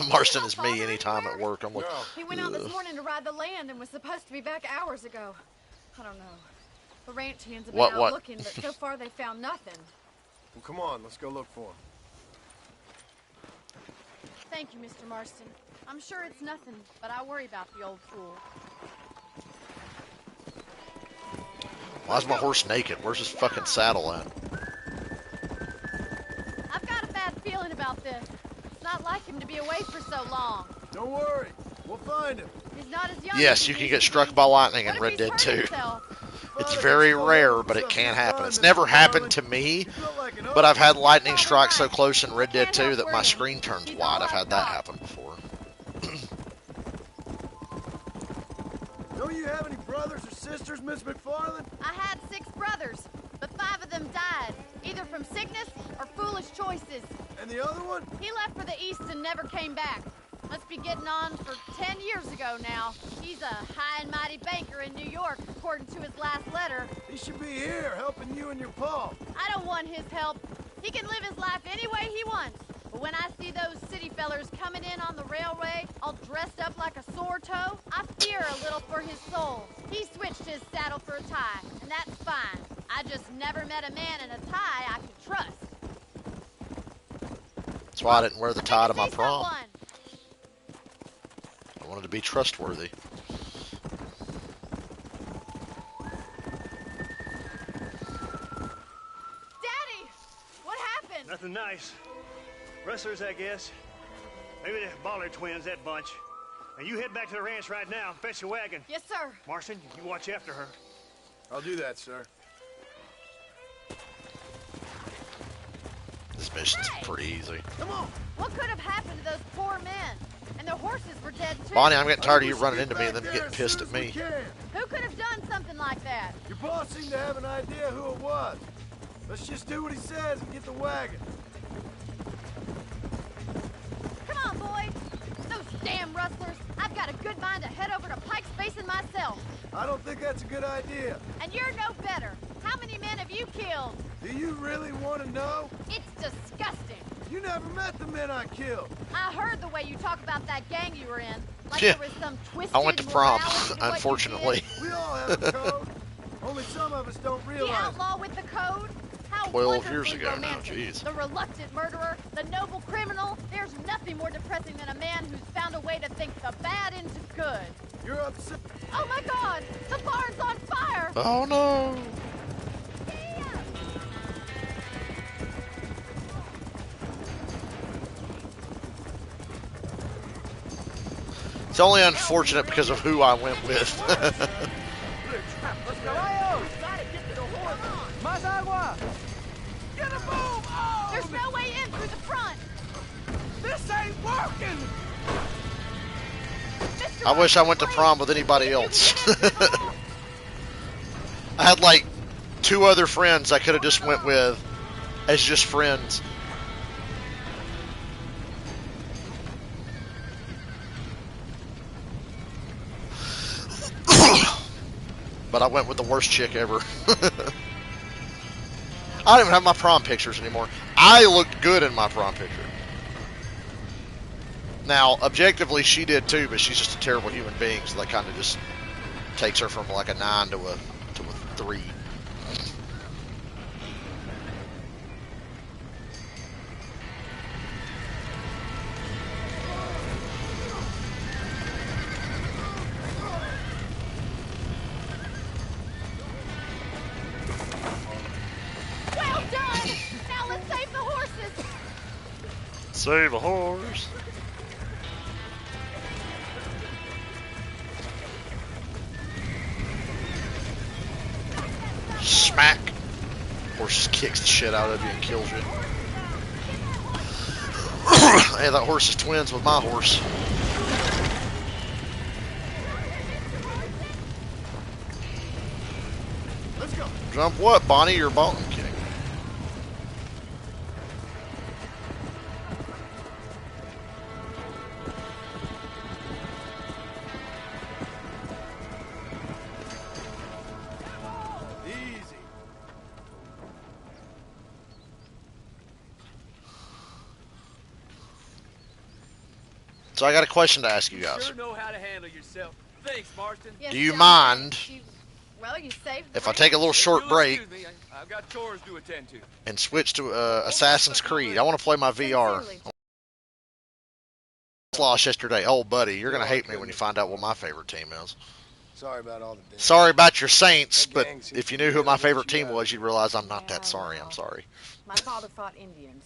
Marston is me anytime at work. I'm like, He went out this morning to ride the land and was supposed to be back hours ago. I don't know. The ranch hands have been out looking, but so far they found nothing. Well, come on, let's go look for him. Thank you, Mr. Marston. I'm sure it's nothing, but I worry about the old fool. why's my horse naked? Where's his fucking saddle at? I've got a bad feeling about this. It's not like him to be away for so long. Don't worry, we'll find him. He's not as young Yes, as you he can used get to struck be. by lightning in What if Red he's Dead hurt 2. himself? It's very rare, but it can happen. It's never happened to me, but I've had lightning strike so close in Red Dead 2 that my screen turns wide. I've had that happen before. Don't you have any brothers or sisters, Miss McFarland? I had 6 brothers, but 5 of them died, either from sickness or foolish choices. And the other one? He left for the east and never came back. Must be getting on for 10 years ago now. He's a high and mighty banker in New York, according to his last letter. He should be here, helping you and your pa. I don't want his help. He can live his life any way he wants. But when I see those city fellers coming in on the railway, all dressed up like a sore toe, I fear a little for his soul. He switched his saddle for a tie, and that's fine. I just never met a man in a tie I could trust. That's why I didn't wear the tie to my prom. I wanted to be trustworthy. Daddy! What happened? Nothing nice. Rustlers, I guess. Maybe the Baller twins, that bunch. Now you head back to the ranch right now and fetch a wagon. Yes, sir. Marston, you watch after her. I'll do that, sir. This mission's pretty easy. Come on. What could have happened to those poor men? And their horses were dead, too. Bonnie, I'm getting tired of you running into me and then getting pissed at me. Who could have done something like that? Your boss seemed to have an idea who it was. Let's just do what he says and get the wagon. Come on, boys. Those damn rustlers. I've got a good mind to head over to Pike's Basin myself. I don't think that's a good idea. And you're no better. How many men have you killed? Do you really want to know? It's disgusting. You never met the men I killed. I heard the way you talk about that gang you were in. Like Yeah. there was some twisted I went to prom, morality to what you unfortunately. We all have a code. Only some of us don't did. realize The outlaw with the code? How 12 years wonderfully ago now, romantic. jeez. The reluctant murderer, the noble criminal. There's nothing more depressing than a man who's found a way to think the bad into good. You're upset. Oh my God! The barn's on fire! Oh no! It's only unfortunate because of who I went with. Más agua! Get a move! Oh! There's no way in through the front! This ain't working! I wish I went to prom with anybody else. I had like 2 other friends I could have just went with as just friends. But I went with the worst chick ever. I don't even have my prom pictures anymore. I looked good in my prom picture. Now, objectively, she did too, but she's just a terrible human being, so that kind of just takes her from like a 9 to a 3. Well done! Now let's save the horses! Save a horse. horse just kicks the shit out of you and kills you. Hey, that horse is twins with my horse. Let's go. Jump what, Bonnie? You're ball. I'm kidding. Easy. So I got a question to ask you guys. Sure know how to handle yourself. Thanks, Marston. Yes, Do you John, mind well, you saved the if I take a little short break Excuse me, I've got chores to attend to. and switch to Assassin's Creed? I want to play my VR. Sincerely, Lost yesterday. Oh, buddy, you're going to hate me when you find out what my favorite team is. Sorry about all the damage. Sorry about your Saints, That but gang seems if you to knew be who my really favorite what you team got. was, you'd realize I'm not Yeah, that sorry. I'm well. sorry. My father fought Indians.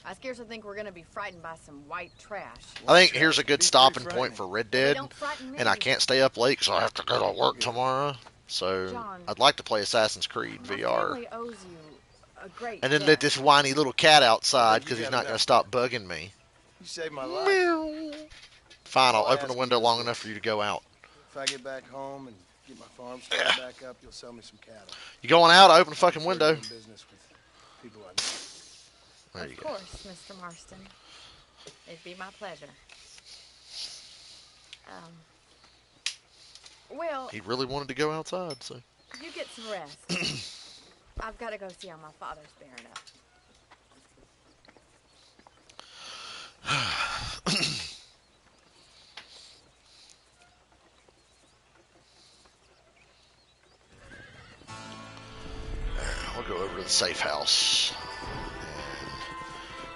I scarcely think we're going to be frightened by some white trash. I think here's a good stopping point for Red They Dead, don't frighten me. and I can't stay up late because I have to go to work tomorrow. So John, I'd like to play Assassin's Creed My VR. family owes you a great And then debt. let this whiny little cat outside You because he's got not going to enough. stop bugging me. You saved my life. Fine, I'll All I open the ask window you is long this. enough for you to go out. If I get back home and get my farm started back up, you'll sell me some cattle. You going out? I open the fucking Start window. doing business with people I know. There you Of go. course, Mr. Marston. It'd be my pleasure. Well, He really wanted to go outside, so. you get some rest. I've got to go see how my father's bearing up. I'll go over to the safe house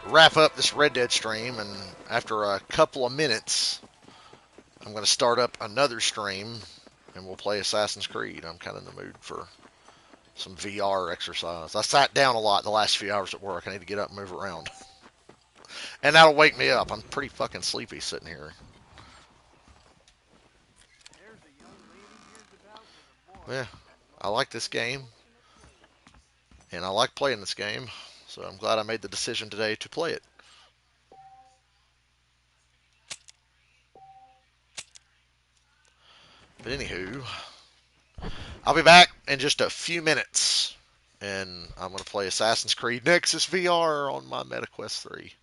and wrap up this Red Dead stream. And after a couple of minutes, I'm going to start up another stream and we'll play Assassin's Creed. I'm kind of in the mood for some VR exercise. I sat down a lot the last few hours at work. I need to get up and move around. And that'll wake me up. I'm pretty fucking sleepy sitting here. Yeah, I like this game. And I like playing this game. So I'm glad I made the decision today to play it. But anywho, I'll be back in just a few minutes. And I'm going to play Assassin's Creed Nexus VR on my MetaQuest 3.